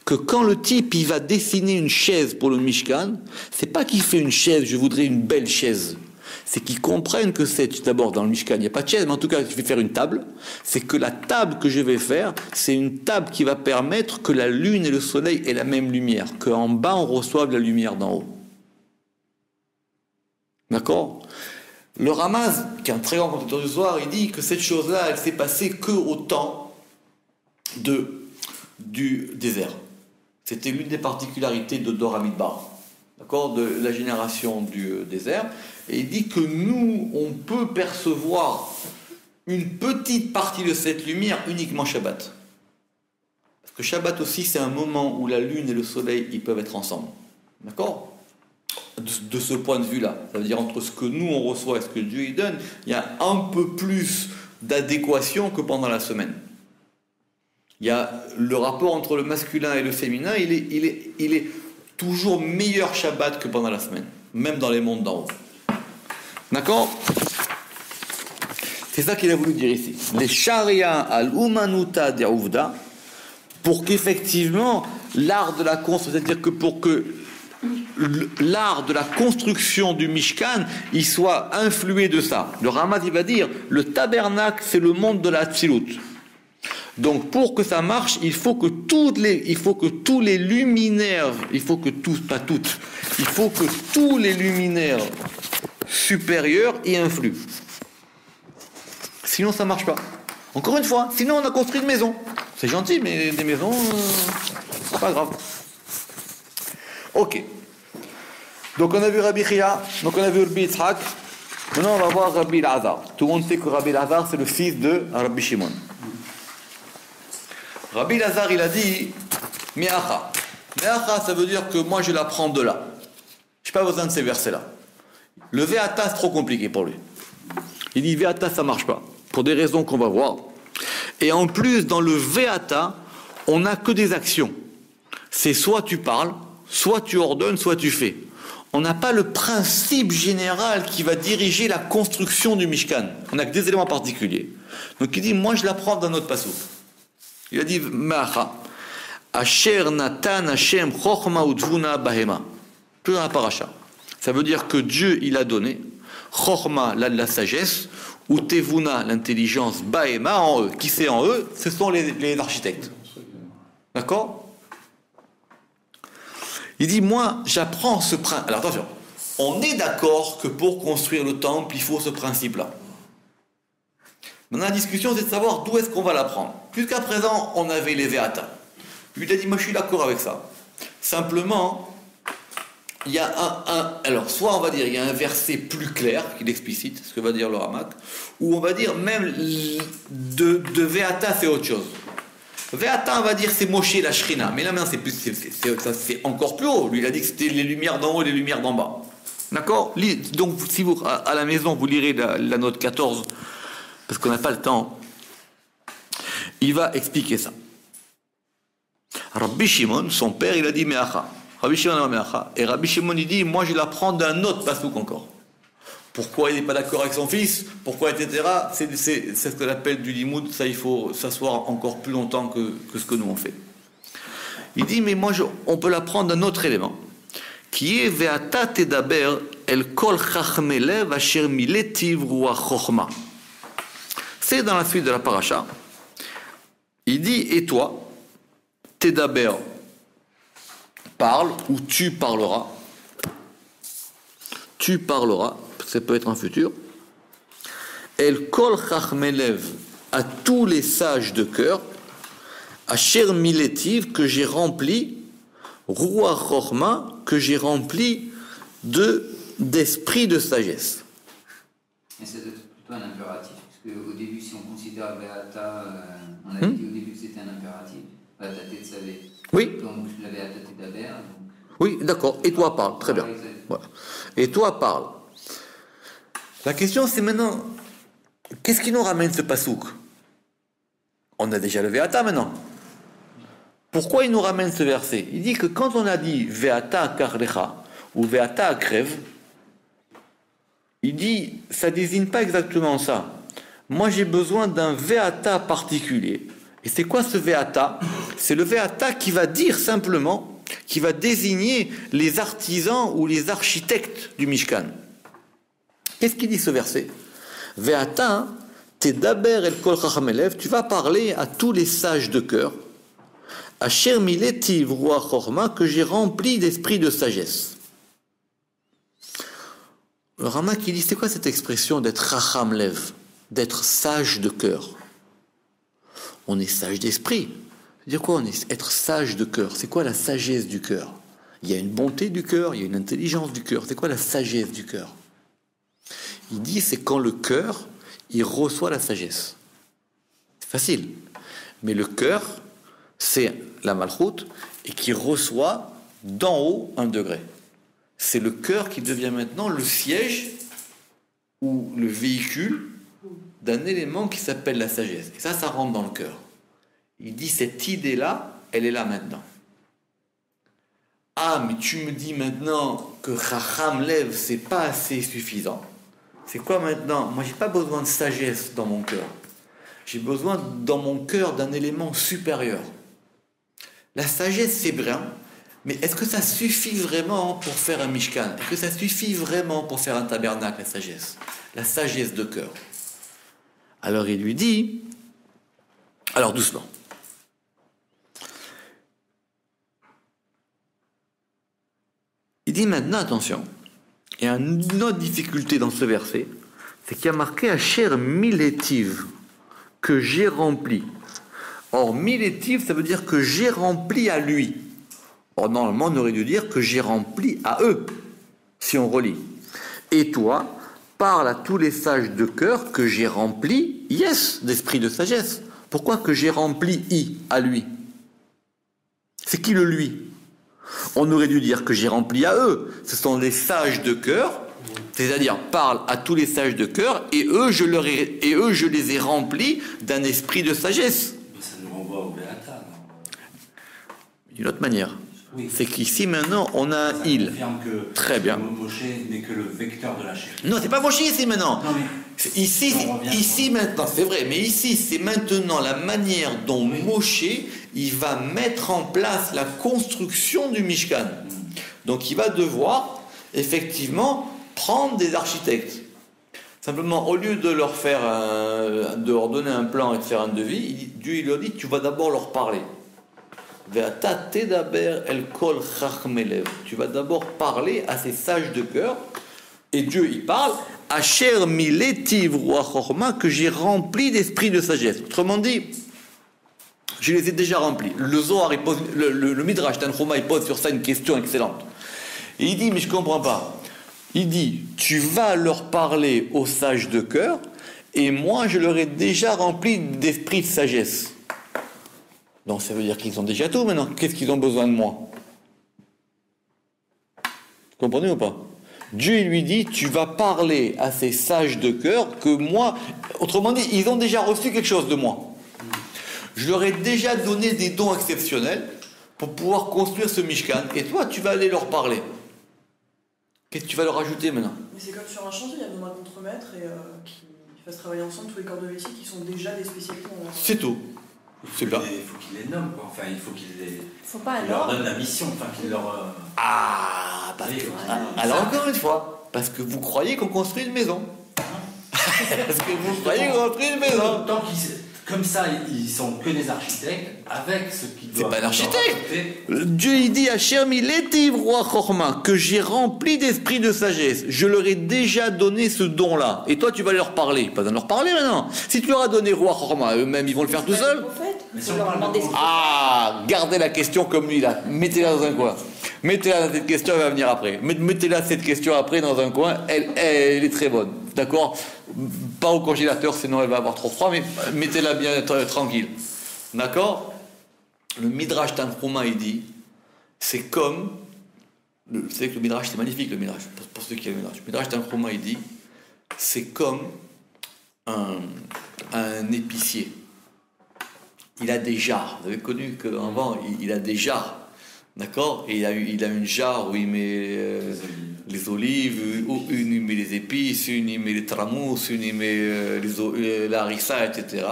Que quand le type, il va dessiner une chaise pour le Mishkan, c'est pas qu'il fait une chaise, je voudrais une belle chaise. C'est qu'ils comprennent que c'est, d'abord dans le Mishkan, il n'y a pas de chaise, mais en tout cas, je vais faire une table. C'est que la table que je vais faire, c'est une table qui va permettre que la lune et le soleil aient la même lumière, qu'en bas, on reçoive la lumière d'en haut. D'accord? Le Ramaz, qui est un très grand commentateur du Zohar, il dit que cette chose-là, elle s'est passée qu'au temps du désert. C'était l'une des particularités de Dor Hamidbar, d'accord, de la génération du désert. Et il dit que nous, on peut percevoir une petite partie de cette lumière uniquement Shabbat. Parce que Shabbat aussi, c'est un moment où la lune et le soleil, ils peuvent être ensemble. D'accord? De ce point de vue-là. Ça veut dire entre ce que nous, on reçoit et ce que Dieu y donne, il y a un peu plus d'adéquation que pendant la semaine. Il y a le rapport entre le masculin et le féminin, il est toujours meilleur Shabbat que pendant la semaine, même dans les mondes d'en haut. D'accord? C'est ça qu'il a voulu dire ici. Les sharia al-umanuta de pour qu'effectivement l'art de la construction, c'est-à-dire que pour que l'art de la construction du Mishkan, il soit influé de ça. Le Ramaz, il va dire, le tabernacle, c'est le monde de la Tzilut. Donc, pour que ça marche, il faut que tous les luminaires, il faut que tous les luminaires supérieurs y influent. Sinon, ça marche pas. Encore une fois, sinon on a construit une maison. C'est gentil, mais des maisons, c'est pas grave. Ok. Donc on a vu Rabbi Chia, donc on a vu Rabbi Yitzhak. Maintenant on va voir Rabbi Elazar. Tout le monde sait que Rabbi Elazar c'est le fils de Rabbi Shimon. Rabbi Elazar il a dit Me'acha. Me'acha ça veut dire que moi je la prends de là. Je n'ai pas besoin de ces versets là. Le Ve'ata c'est trop compliqué pour lui. Il dit Ve'ata ça marche pas. Pour des raisons qu'on va voir. Et en plus dans le Ve'ata on n'a que des actions. C'est soit tu parles, soit tu ordonnes, soit tu fais. On n'a pas le principe général qui va diriger la construction du Mishkan. On n'a que des éléments particuliers. Donc il dit, moi je la prends dans notre pasuk. Il a dit, Ma'acha, Asher Natan Hashem Chochma Utvuna Bahema. Tout dans la paracha. Ça veut dire que Dieu, il a donné Chochma, la sagesse, ou Tevuna, l'intelligence, Bahema, en eux. Qui c'est en eux? Ce sont les architectes. D'accord? Il dit, moi, j'apprends ce principe. Alors attention, on est d'accord que pour construire le temple, il faut ce principe-là. Maintenant, la discussion, c'est de savoir d'où est-ce qu'on va l'apprendre. Jusqu'à présent, on avait les Ve'ata. Lui, il a dit, moi, je suis d'accord avec ça. Simplement, il y a alors, soit on va dire, il y a un verset plus clair qui l'explicite, ce que va dire le Ramak, ou on va dire, même de Ve'ata, c'est autre chose. Ve'ata, on va dire, c'est Moshe la Shrina. Mais là, maintenant, c'est encore plus haut. Lui, il a dit que c'était les lumières d'en haut et les lumières d'en bas. D'accord? Donc, si vous, à la maison, vous lirez la note 14, parce qu'on n'a pas le temps, il va expliquer ça. Rabbi Shimon, son père, il a dit Me'acha. Rabbi Shimon a Me'acha. Et Rabbi Shimon, il dit, moi, je la prends d'un autre pasouk encore. Pourquoi il n'est pas d'accord avec son fils? Pourquoi, etc. C'est ce qu'on appelle du limoud. Ça, il faut s'asseoir encore plus longtemps que ce que nous on fait. Il dit, mais moi, on peut la prendre d'un autre élément, qui est Ve'ata tedaber el kol chachmelev asher miletiv ruach chochma. C'est dans la suite de la paracha. Il dit, et toi, tedaber, parle, ou tu parleras. Tu parleras, ça peut être un futur. El kol chachmelev, à tous les sages de cœur, asher miletiv, que j'ai rempli, ruach chochma, que j'ai rempli d'esprit de sagesse. Et c'est plutôt un impératif, parce qu'au début, si on considère Ve'ata, on avait dit au début que c'était un impératif. Ve'ata tetzavé. Oui. Donc la Ve'ata tedaber. Oui, d'accord. Et toi parle, très bien. Voilà. Et toi parle. La question c'est maintenant, qu'est-ce qui nous ramène ce pasouk? On a déjà le Ve'ata maintenant. Pourquoi il nous ramène ce verset? Il dit que quand on a dit Ve'ata karlecha ou Ve'ata akrev, il dit, ça désigne pas exactement ça. Moi j'ai besoin d'un Ve'ata particulier. Et c'est quoi ce Ve'ata? C'est le Ve'ata qui va dire simplement, qui va désigner les artisans ou les architectes du Mishkan. Qu'est-ce qu'il dit ce verset? Ve'ata tedaber el kol chachamelev, tu vas parler à tous les sages de cœur, asher miletiv ruach chochma, que j'ai rempli d'esprit de sagesse. Le Ramak qui dit, c'est quoi cette expression d'être chacham lev, d'être sage de cœur? On est sage d'esprit. C'est-à-dire quoi, être sage de cœur? C'est quoi la sagesse du cœur? Il y a une bonté du cœur, il y a une intelligence du cœur. C'est quoi la sagesse du cœur? Il dit, c'est quand le cœur, il reçoit la sagesse. C'est facile. Mais le cœur, c'est la malchoute, et qui reçoit d'en haut un degré. C'est le cœur qui devient maintenant le siège ou le véhicule d'un élément qui s'appelle la sagesse. Et ça rentre dans le cœur. Il dit, cette idée-là, elle est là maintenant. Ah, mais tu me dis maintenant que Chacham Lev, c'est pas assez suffisant. C'est quoi maintenant? Moi, j'ai pas besoin de sagesse dans mon cœur. J'ai besoin dans mon cœur d'un élément supérieur. La sagesse, c'est bien, mais est-ce que ça suffit vraiment pour faire un Mishkan? Est-ce que ça suffit vraiment pour faire un tabernacle, la sagesse? La sagesse de cœur. Alors il lui dit, alors doucement. Il dit maintenant, attention, il y a une autre difficulté dans ce verset, c'est qu'il y a marqué Asher miletiv, que j'ai rempli. Or, miletiv, ça veut dire que j'ai rempli à lui. Or, normalement, on aurait dû dire que j'ai rempli à eux, si on relit. Et toi, parle à tous les sages de cœur que j'ai rempli, yes, d'esprit de sagesse. Pourquoi que j'ai rempli I à lui? C'est qui le lui? On aurait dû dire que j'ai rempli à eux. Ce sont les sages de cœur, c'est-à-dire parle à tous les sages de cœur, et eux, je les ai remplis d'un esprit de sagesse. Ça nous renvoie au Beata. D'une autre manière. Oui. C'est qu'ici maintenant on a un il. Que très bien. Moshe n'est que le vecteur de la chair. Non, c'est pas Moshe ici maintenant. Non, mais ici maintenant, c'est vrai, mais ici c'est maintenant la manière dont Moshe il va mettre en place la construction du Mishkan. Donc il va devoir effectivement prendre des architectes. Simplement, au lieu de leur faire de leur donner un plan et de faire un devis, Dieu il leur dit tu vas d'abord leur parler. Ve'ata tedaber el kol chachmei lev. Tu vas d'abord parler à ces sages de cœur. Et Dieu, il parle, Asher miletiv ruach chorma, que j'ai rempli d'esprit de sagesse. Autrement dit, je les ai déjà remplis. Le Zohar, il pose, le Midrash Tanchuma, il pose sur ça une question excellente. Et il dit, mais je ne comprends pas. Il dit, tu vas leur parler aux sages de cœur, et moi, je leur ai déjà rempli d'esprit de sagesse. Donc ça veut dire qu'ils ont déjà tout maintenant. Qu'est-ce qu'ils ont besoin de moi? Vous comprenez ou pas? Dieu lui dit, tu vas parler à ces sages de cœur que moi, autrement dit, ils ont déjà reçu quelque chose de moi. Je leur ai déjà donné des dons exceptionnels pour pouvoir construire ce Mishkan. Et toi, tu vas aller leur parler. Qu'est-ce que tu vas leur ajouter maintenant? Mais c'est comme sur un chantier, il y a besoin d'un contremaître et qui fasse travailler ensemble tous les corps de métier qui sont déjà des spécialistes. C'est tout. C'est bien. Il faut qu'il les nomme, quoi. Enfin, il faut qu'il leur donne la mission, enfin qu'il leur... Ah, parce que, alors encore une fois, parce que vous croyez qu'on construit une maison. Parce que vous croyez qu'on construit une maison. Tant qu'ils... Comme ça, ils sont que des architectes, avec ce qu'ils doivent... C'est pas l'architecte. Dieu, il dit à Shermi, l'étiv roi Chorma, que j'ai rempli d'esprit de sagesse. Je leur ai déjà donné ce don-là. Et toi, tu vas leur parler. Pas de leur parler maintenant. Si tu leur as donné roi Chorma, eux-mêmes, ils vont le faire tout seuls. Ah, gardez la question comme lui, là. Mettez-la dans un coin. Mettez-la dans cette question, elle va venir après. Mettez-la cette question après dans un coin, elle est très bonne. D'accord? Pas au congélateur, sinon elle va avoir trop froid, mais mettez-la bien tranquille. D'accord? Le Midrash Tanchuma, il dit, c'est comme, vous savez que le Midrash, c'est magnifique, le Midrash, pour ceux qui aiment le Midrash. Le Midrash Tanchuma, il dit, c'est comme un épicier. Il a des jarres. Vous avez connu qu'avant, il a des jarres. D'accord? Et il a une jarre où il met les olives, une il met les épices, une il met les tramous, une il met la harissa, etc.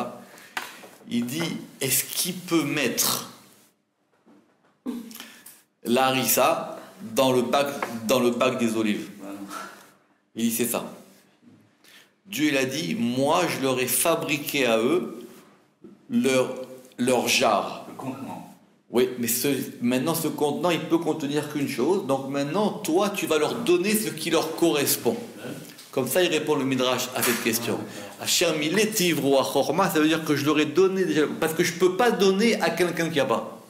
Il dit, est-ce qu'il peut mettre la harissa dans le bac des olives? Il dit, c'est ça. Dieu, il a dit, moi, je leur ai fabriqué à eux leur jarre. Le contenant. Oui, mais maintenant, ce contenant, il peut contenir qu'une chose. Donc maintenant, toi, tu vas leur donner ce qui leur correspond. Comme ça, il répond le Midrash à cette question. Asher miletiv ruach chorma, ça veut dire que je leur ai donné déjà. Parce que je ne peux pas donner à quelqu'un qui n'a pas.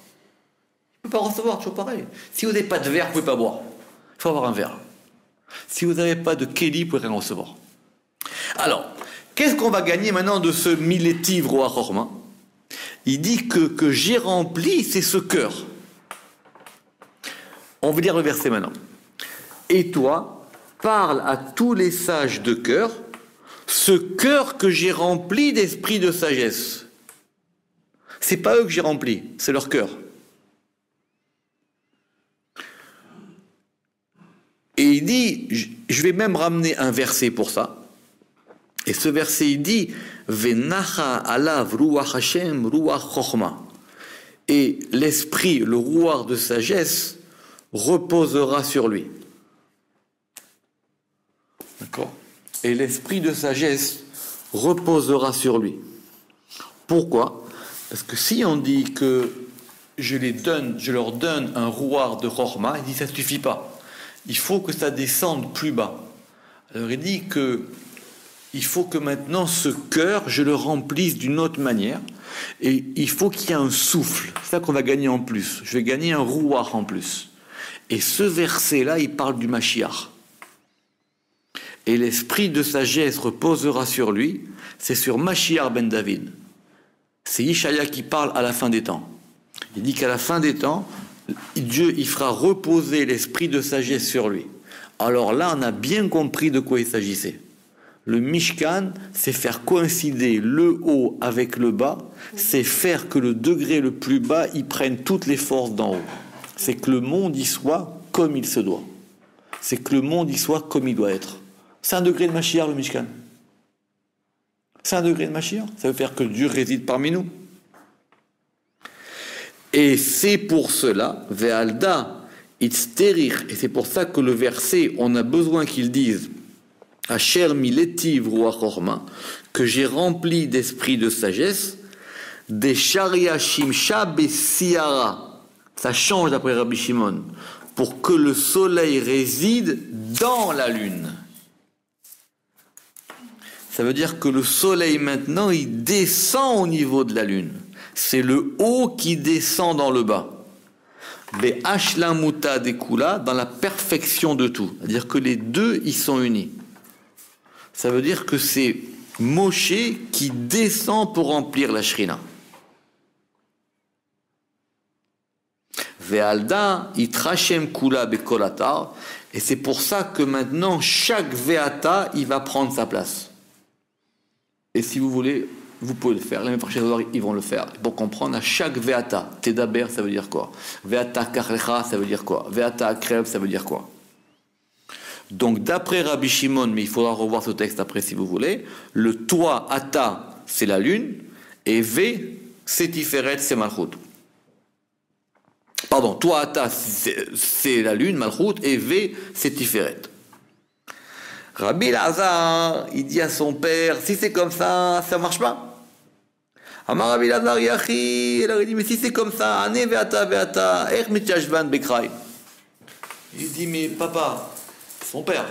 Je ne peux pas recevoir, toujours pareil. Si vous n'avez pas de verre, vous ne pouvez pas boire. Il faut avoir un verre. Si vous n'avez pas de kéli, vous ne pouvez rien recevoir. Alors, qu'est-ce qu'on va gagner maintenant de ce miletiv ruach chorma? Il dit que j'ai rempli, c'est ce cœur. On va lire le verset maintenant. Et toi, parle à tous les sages de cœur, ce cœur que j'ai rempli d'esprit de sagesse. C'est pas eux que j'ai rempli, c'est leur cœur. Et il dit, je vais même ramener un verset pour ça. Et ce verset, il dit, Venacha alav ruach Hashem ruach chochma. Et l'esprit, le rouar de sagesse, reposera sur lui. D'accord? Et l'esprit de sagesse reposera sur lui. Pourquoi? Parce que si on dit que je leur donne un rouar de chochma, il dit ça ne suffit pas. Il faut que ça descende plus bas. Alors il dit que il faut que maintenant ce cœur, je le remplisse d'une autre manière. Et il faut qu'il y ait un souffle. C'est ça qu'on va gagner en plus. Je vais gagner un rouar en plus. Et ce verset-là, il parle du Mashiach. Et l'esprit de sagesse reposera sur lui. C'est sur Mashiach ben David. C'est Ishaïa qui parle à la fin des temps. Il dit qu'à la fin des temps, Dieu il fera reposer l'esprit de sagesse sur lui. Alors là, on a bien compris de quoi il s'agissait. Le Mishkan, c'est faire coïncider le haut avec le bas, c'est faire que le degré le plus bas, il prenne toutes les forces d'en haut. C'est que le monde y soit comme il se doit. C'est que le monde y soit comme il doit être. C'est un degré de Mashiach, le Mishkan. C'est un degré de Mashiach. Ça veut faire que Dieu réside parmi nous. Et c'est pour cela, Ve'alda itzterich, et c'est pour ça que le verset, on a besoin qu'il dise Asher miletiv ruach chorma, que j'ai rempli d'esprit de sagesse, des sharia shimsha besiara, Ça change d'après Rabbi Shimon. Pour que le soleil réside dans la lune. Ça veut dire que le soleil maintenant, il descend au niveau de la lune. C'est le haut qui descend dans le bas. Mais Ashlamuta Dekula, dans la perfection de tout. C'est-à-dire que les deux, ils sont unis. Ça veut dire que c'est Moshe qui descend pour remplir la Shrina. Ve'alda itrachem kula bekolatar. Et c'est pour ça que maintenant, chaque Ve'ata, il va prendre sa place. Et si vous voulez, vous pouvez le faire. Les Mefarshim, ils vont le faire. Pour comprendre, à chaque Ve'ata, Tedaber, ça veut dire quoi? Ve'ata Kachlecha, ça veut dire quoi? Ve'ata Akrev, ça veut dire quoi? Donc, d'après Rabbi Shimon, mais il faudra revoir ce texte après si vous voulez, le toit Ata, c'est la lune, et Ve, c'est Tiferet, c'est Malchut. Pardon, toi Ata, c'est la lune, Malchut, et V, c'est Tiferet. Rabbi Lazar, il dit à son père, si c'est comme ça marche pas. Amar Rabbi Lazar, Yachi, alors il dit, mais si c'est comme ça, Ane ve'ata, er mitashvan bekrai. Il dit, mais papa, son père,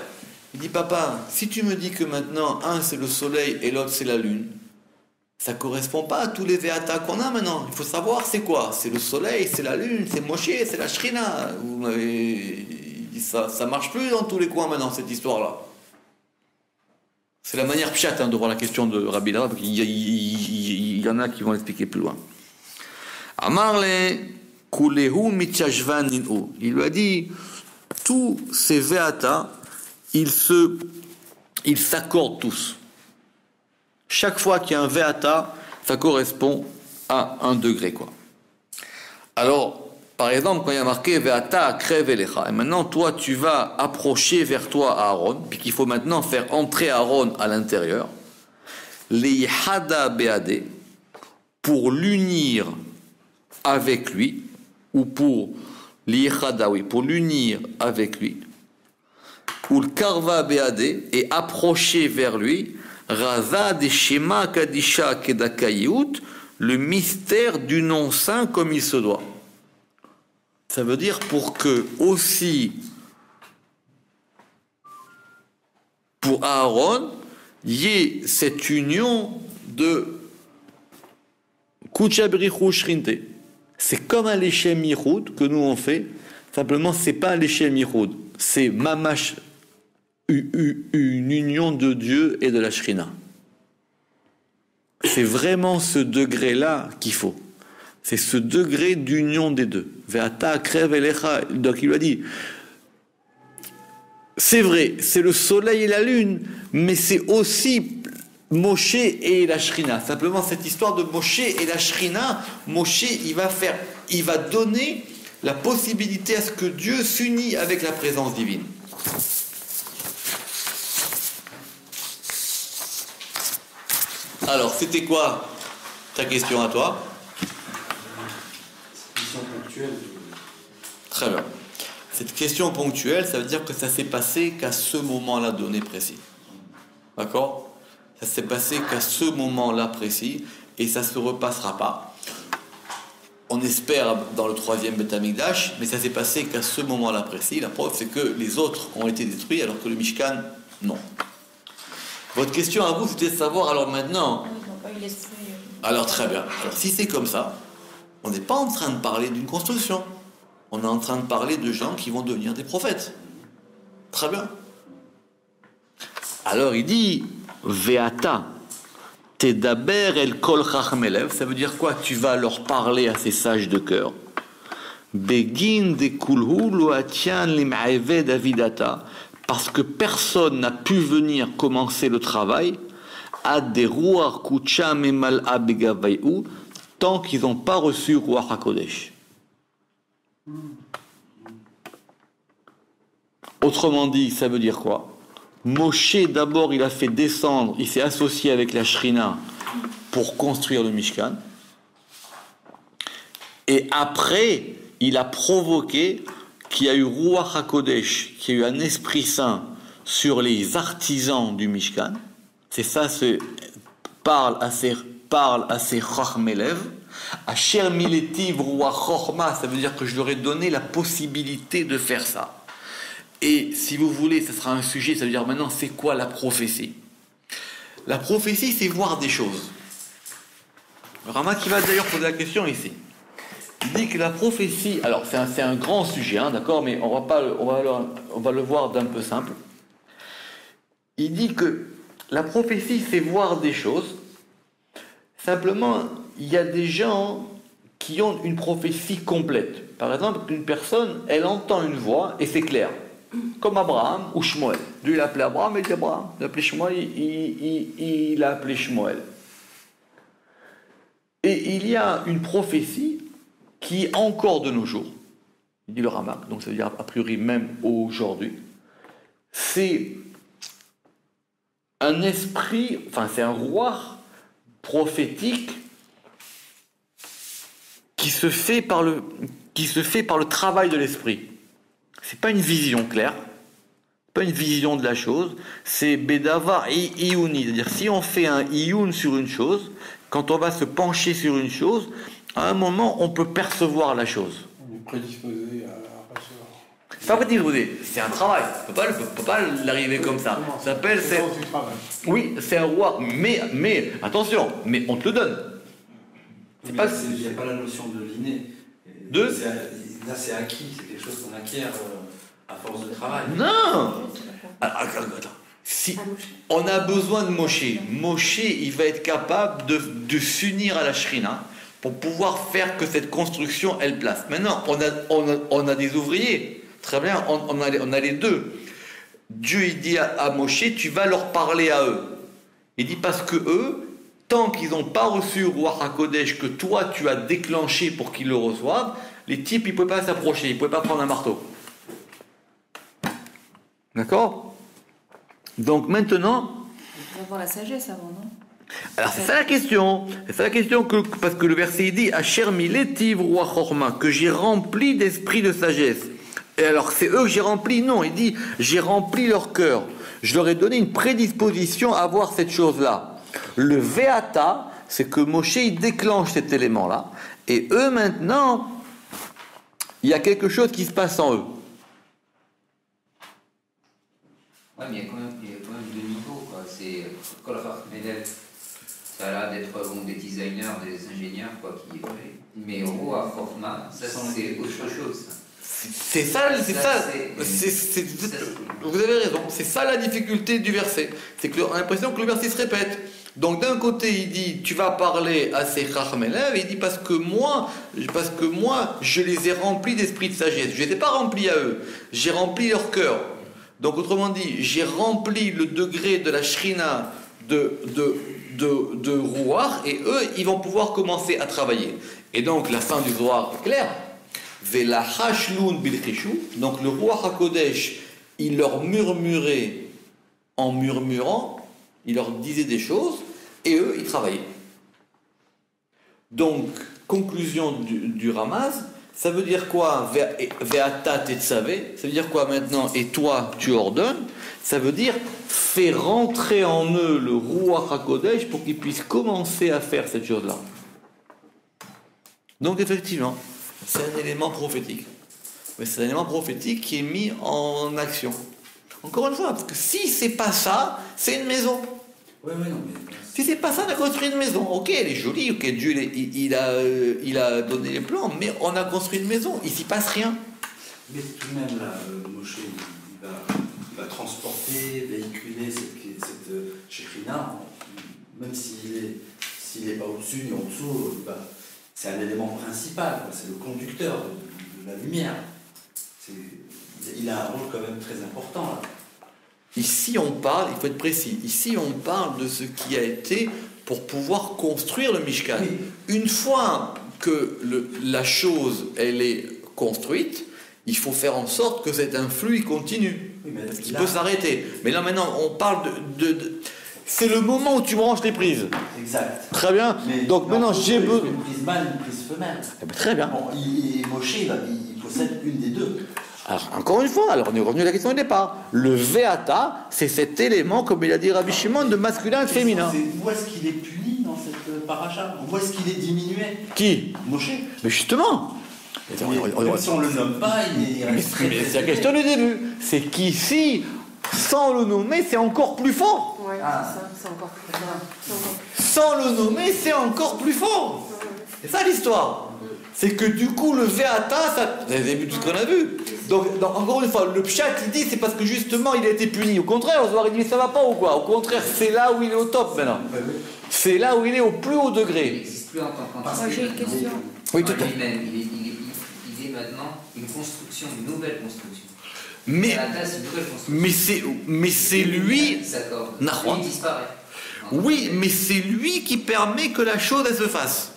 il dit, papa, si tu me dis que maintenant, un c'est le soleil et l'autre c'est la lune, ça ne correspond pas à tous les Ve'ata qu'on a maintenant. Il faut savoir c'est quoi. C'est le soleil, c'est la lune, c'est Moshe, c'est la Shrina. Ça ne marche plus dans tous les coins maintenant, cette histoire-là. C'est la manière pchat de voir la question de Rabbi Lazar, parce qu'il y en a qui vont l'expliquer plus loin. Amarle kulehu mitchashvan ninhu. Il lui a dit, tous ces Ve'ata, ils s'accordent tous. Chaque fois qu'il y a un Ve'ata, ça correspond à un degré, quoi. Alors, par exemple, quand il y a marqué Ve'ata Akrev Elecha, et maintenant, toi, tu vas approcher vers toi Aaron, puis qu'il faut maintenant faire entrer Aaron à l'intérieur, Leihada Beade, pour l'unir avec lui, ou pour Leihada, oui, pour l'unir avec lui, ou le Karva Beade, et approcher vers lui, Raza de Shema Kadisha Kedakayut, le mystère du nom saint comme il se doit. Ça veut dire pour que aussi pour Aaron, il y ait cette union de Kuchabrichu Shrinte. C'est comme un Leshem Yichud que nous on fait, simplement c'est pas un Leshem Yichud, c'est Mamash, une union de Dieu et de la Shrina. C'est vraiment ce degré-là qu'il faut. C'est ce degré d'union des deux. Ve'ata akrev elecha. Donc il lui a dit, c'est vrai, c'est le soleil et la lune, mais c'est aussi Moshe et la Shrina. Simplement cette histoire de Moshe et la Shrina, Moshe il va donner la possibilité à ce que Dieu s'unit avec la présence divine. Alors, c'était quoi ta question à toi? Question ponctuelle. Très bien. Cette question ponctuelle, ça veut dire que ça s'est passé qu'à ce moment-là donné précis. D'accord? Ça s'est passé qu'à ce moment-là précis et ça ne se repassera pas. On espère dans le 3e Beth Amikdash, mais ça s'est passé qu'à ce moment-là précis. La preuve, c'est que les autres ont été détruits alors que le Mishkan, non. Votre question à vous, c'était de savoir, alors maintenant... Alors très bien. Alors si c'est comme ça, on n'est pas en train de parler d'une construction. On est en train de parler de gens qui vont devenir des prophètes. Très bien. Alors il dit, Ve'ata, tedaber el kol chachmelev, ça veut dire quoi? Tu vas leur parler à ces sages de cœur. Begin de kulhu lo atian lim'aved avidata, parce que personne n'a pu venir commencer le travail, ad de ruach kucha memal abegavayu, tant qu'ils n'ont pas reçu Ruach HaKodesh. Autrement dit, ça veut dire quoi? Moshe, d'abord, il a fait descendre, il s'est associé avec la Shrina pour construire le Mishkan. Et après, il a provoqué qu'il y a eu Ruach HaKodesh, qu'il y a eu un Esprit Saint sur les artisans du Mishkan. C'est ça, parle à ces Chachmelev, Asher miletiv roi chorma, ça veut dire que je leur ai donné la possibilité de faire ça. Et si vous voulez, ce sera un sujet, ça veut dire maintenant, c'est quoi la prophétie? La prophétie, c'est voir des choses. Rama qui va d'ailleurs poser la question ici. Il dit que la prophétie, alors c'est un grand sujet, hein, d'accord, mais on va le voir d'un peu simple. Il dit que la prophétie, c'est voir des choses. Simplement, il y a des gens qui ont une prophétie complète. Par exemple, une personne, elle entend une voix et c'est clair. Comme Abraham ou Shmuel. Lui, il a appelé Abraham et il dit Abraham. Il a appelé Shmuel, il a appelé Shmuel. Et il y a une prophétie qui est encore de nos jours, il dit le Ramak, donc ça veut dire a priori même aujourd'hui, c'est un esprit, enfin c'est un roi prophétique qui se fait par le travail de l'esprit. C'est pas une vision claire, pas une vision de la chose, c'est Bedava et Iouni, c'est-à-dire si on fait un Ioun sur une chose, quand on va se pencher sur une chose, à un moment, on peut percevoir la chose. On est prédisposé à recevoir. C'est pas prédisposé, c'est un travail. On peut pas l'arriver comme ça. Ça s'appelle. Oui, c'est un roi, mais attention, mais on te le donne. Il n'y a pas la notion de l'inné. Là, c'est acquis, c'est quelque chose qu'on acquiert à force de travail. Non. Attends. Si on a besoin de Moshe, il va être capable de s'unir à la Shrina pour pouvoir faire que cette construction, elle place. Maintenant, on a des ouvriers. Très bien, on a les deux. Dieu, il dit à Moshe, tu vas leur parler à eux. Il dit parce que eux, tant qu'ils n'ont pas reçu Ruach HaKodesh que toi, tu as déclenché pour qu'ils le reçoivent, les types, ils ne pouvaient pas s'approcher, ils ne pouvaient pas prendre un marteau. D'accord? Donc maintenant... Il faut avoir la sagesse avant, non? Alors c'est ça la question. C'est ça la question parce que le verset il dit Asher miletiv roi chorma, que j'ai rempli d'esprit de sagesse. Et alors c'est eux que j'ai rempli? Non, il dit j'ai rempli leur cœur. Je leur ai donné une prédisposition à voir cette chose-là. Le Veata, c'est que Moshe il déclenche cet élément-là. Et eux maintenant, il y a quelque chose qui se passe en eux. Ouais, mais il y a quand même deux niveaux, quoi. C'est Kol Chachmelev. Ça a l'air d'être des designers, des ingénieurs, quoi, qui est vrai. Mais Roi Chorma, ça c'est autre chose. C'est ça. Vous avez raison. C'est ça la difficulté du verset. C'est qu'on a l'impression que le verset se répète. Donc d'un côté il dit tu vas parler à ces Chachmelev, et il dit parce que moi je les ai remplis d'esprit de sagesse. Je ne les ai pas remplis à eux. J'ai rempli leur cœur. Donc autrement dit, j'ai rempli le degré de la Shrina de Ruach, et eux, ils vont pouvoir commencer à travailler. Et donc la fin du Zohar est claire. Donc le Ruach HaKodesh, il leur murmurait en murmurant, il leur disait des choses, et eux, ils travaillaient. Donc, conclusion du Ramaz, ça veut dire quoi? Ve'ata tetzaveh, ça veut dire quoi maintenant? Et toi, tu ordonnes. Ça veut dire fais rentrer en eux le Ruach HaKodesh pour qu'ils puissent commencer à faire cette chose-là. Donc effectivement, c'est un élément prophétique. Mais c'est un élément prophétique qui est mis en action. Encore une fois, parce que si c'est pas ça, c'est une maison. Oui, non, mais... Si c'est pas ça, on a construit une maison. Ok, elle est jolie, ok, Dieu il a donné les plans, mais on a construit une maison, il s'y passe rien. Mais tout de même, là, Moshe, il va transporter, véhiculer cette Shekhina, même s'il n'est pas au-dessus ni en dessous, c'est un élément principal, c'est le conducteur de la lumière. Il a un rôle quand même très important, là. Ici, on parle, il faut être précis, ici, on parle de ce qui a été pour pouvoir construire le Mishkan. Oui. Une fois que la chose, elle est construite, il faut faire en sorte que cet influx continue. Oui, parce qu'il peut s'arrêter. Mais là, maintenant, on parle c'est le moment où tu branches les prises. Exact. Très bien. Mais donc maintenant, j'ai besoin... Une prise mâle, une prise femelle. Eh bien, très bien. Bon, Moshe, il possède une des deux. Alors, encore une fois, alors on est revenu à la question du départ. Le Veata, c'est cet élément, comme il a dit Rabbi Shimon, de masculin et de féminin. Où est-ce qu'il est puni dans cette paracha. Où est-ce qu'il est diminué? Qui? Moshe. Mais justement. Même si on ne le nomme pas, il reste très, Mais très c'est la question du début. C'est qu'ici, sans le nommer, c'est encore plus fort. Ouais, Ah. c'est ça, c'est encore plus fort. C'est encore plus Sans le nommer, c'est encore plus fort. C'est ça l'histoire. C'est que du coup, le Ve'ata, ça... Vous avez vu tout ce qu'on a vu. Donc, encore une fois, le Pshat, il dit, c'est parce que justement, il a été puni. Au contraire, on se dit, ça va pas ou quoi? Au contraire, c'est là où il est au top maintenant. C'est là où il est au plus haut Il degré. n'existe plus en tant qu'entité. Moi, j'ai une question. Oui, tout à fait. Lui-même, il est maintenant une construction, une nouvelle construction. Mais, La tasse, une nouvelle construction. mais c'est lui... Il s'accorde. Nahon. Il disparaît. Oui, mais c'est lui qui permet que la chose, elle se fasse.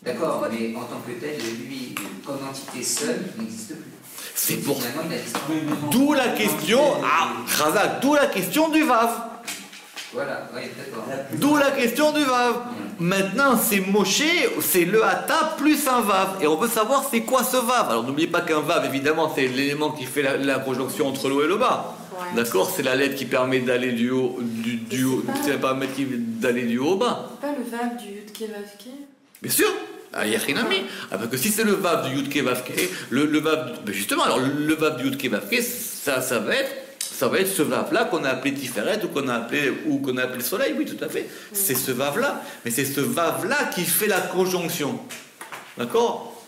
D'accord, mais en tant que tel, lui, comme entité seule, il n'existe plus. C'est pour... Finalement, il a disparu. D'où la question... Ah, Razak, d'où la question du Vav. Voilà, oui, d'accord. D'où la question du Vav. Maintenant, c'est Moshe, c'est le Hata plus un Vav. Et on veut savoir c'est quoi ce Vav. Alors n'oubliez pas qu'un Vav, évidemment, c'est l'élément qui fait la conjonction entre le haut et le bas. Ouais. D'accord? C'est la lettre qui permet d'aller du haut, du haut, c'est le paramètre qui d'aller du haut au bas. pas le vav du Yudke Vavke. Bien sûr. Ah, Yachinami. Ah, parce que si c'est le Vav du Yudke Vavke, le Vav, ben justement, alors le Vav du Yudke Vavke, ça va être ce Vav-là qu'on a appelé Tiferet ou qu'on a appelé le soleil, oui, tout à fait. C'est ce Vav-là. Mais c'est ce Vav-là qui fait la conjonction. D'accord?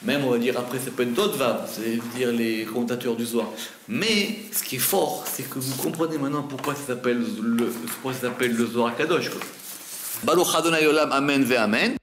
Même, on va dire, après, ça peut être d'autres Vav, c'est-à-dire les commentateurs du Zohar. Mais, ce qui est fort, c'est que vous comprenez maintenant pourquoi ça s'appelle le Zohar Kadosh. Baruch Adonai Olam, Amen ve Amen.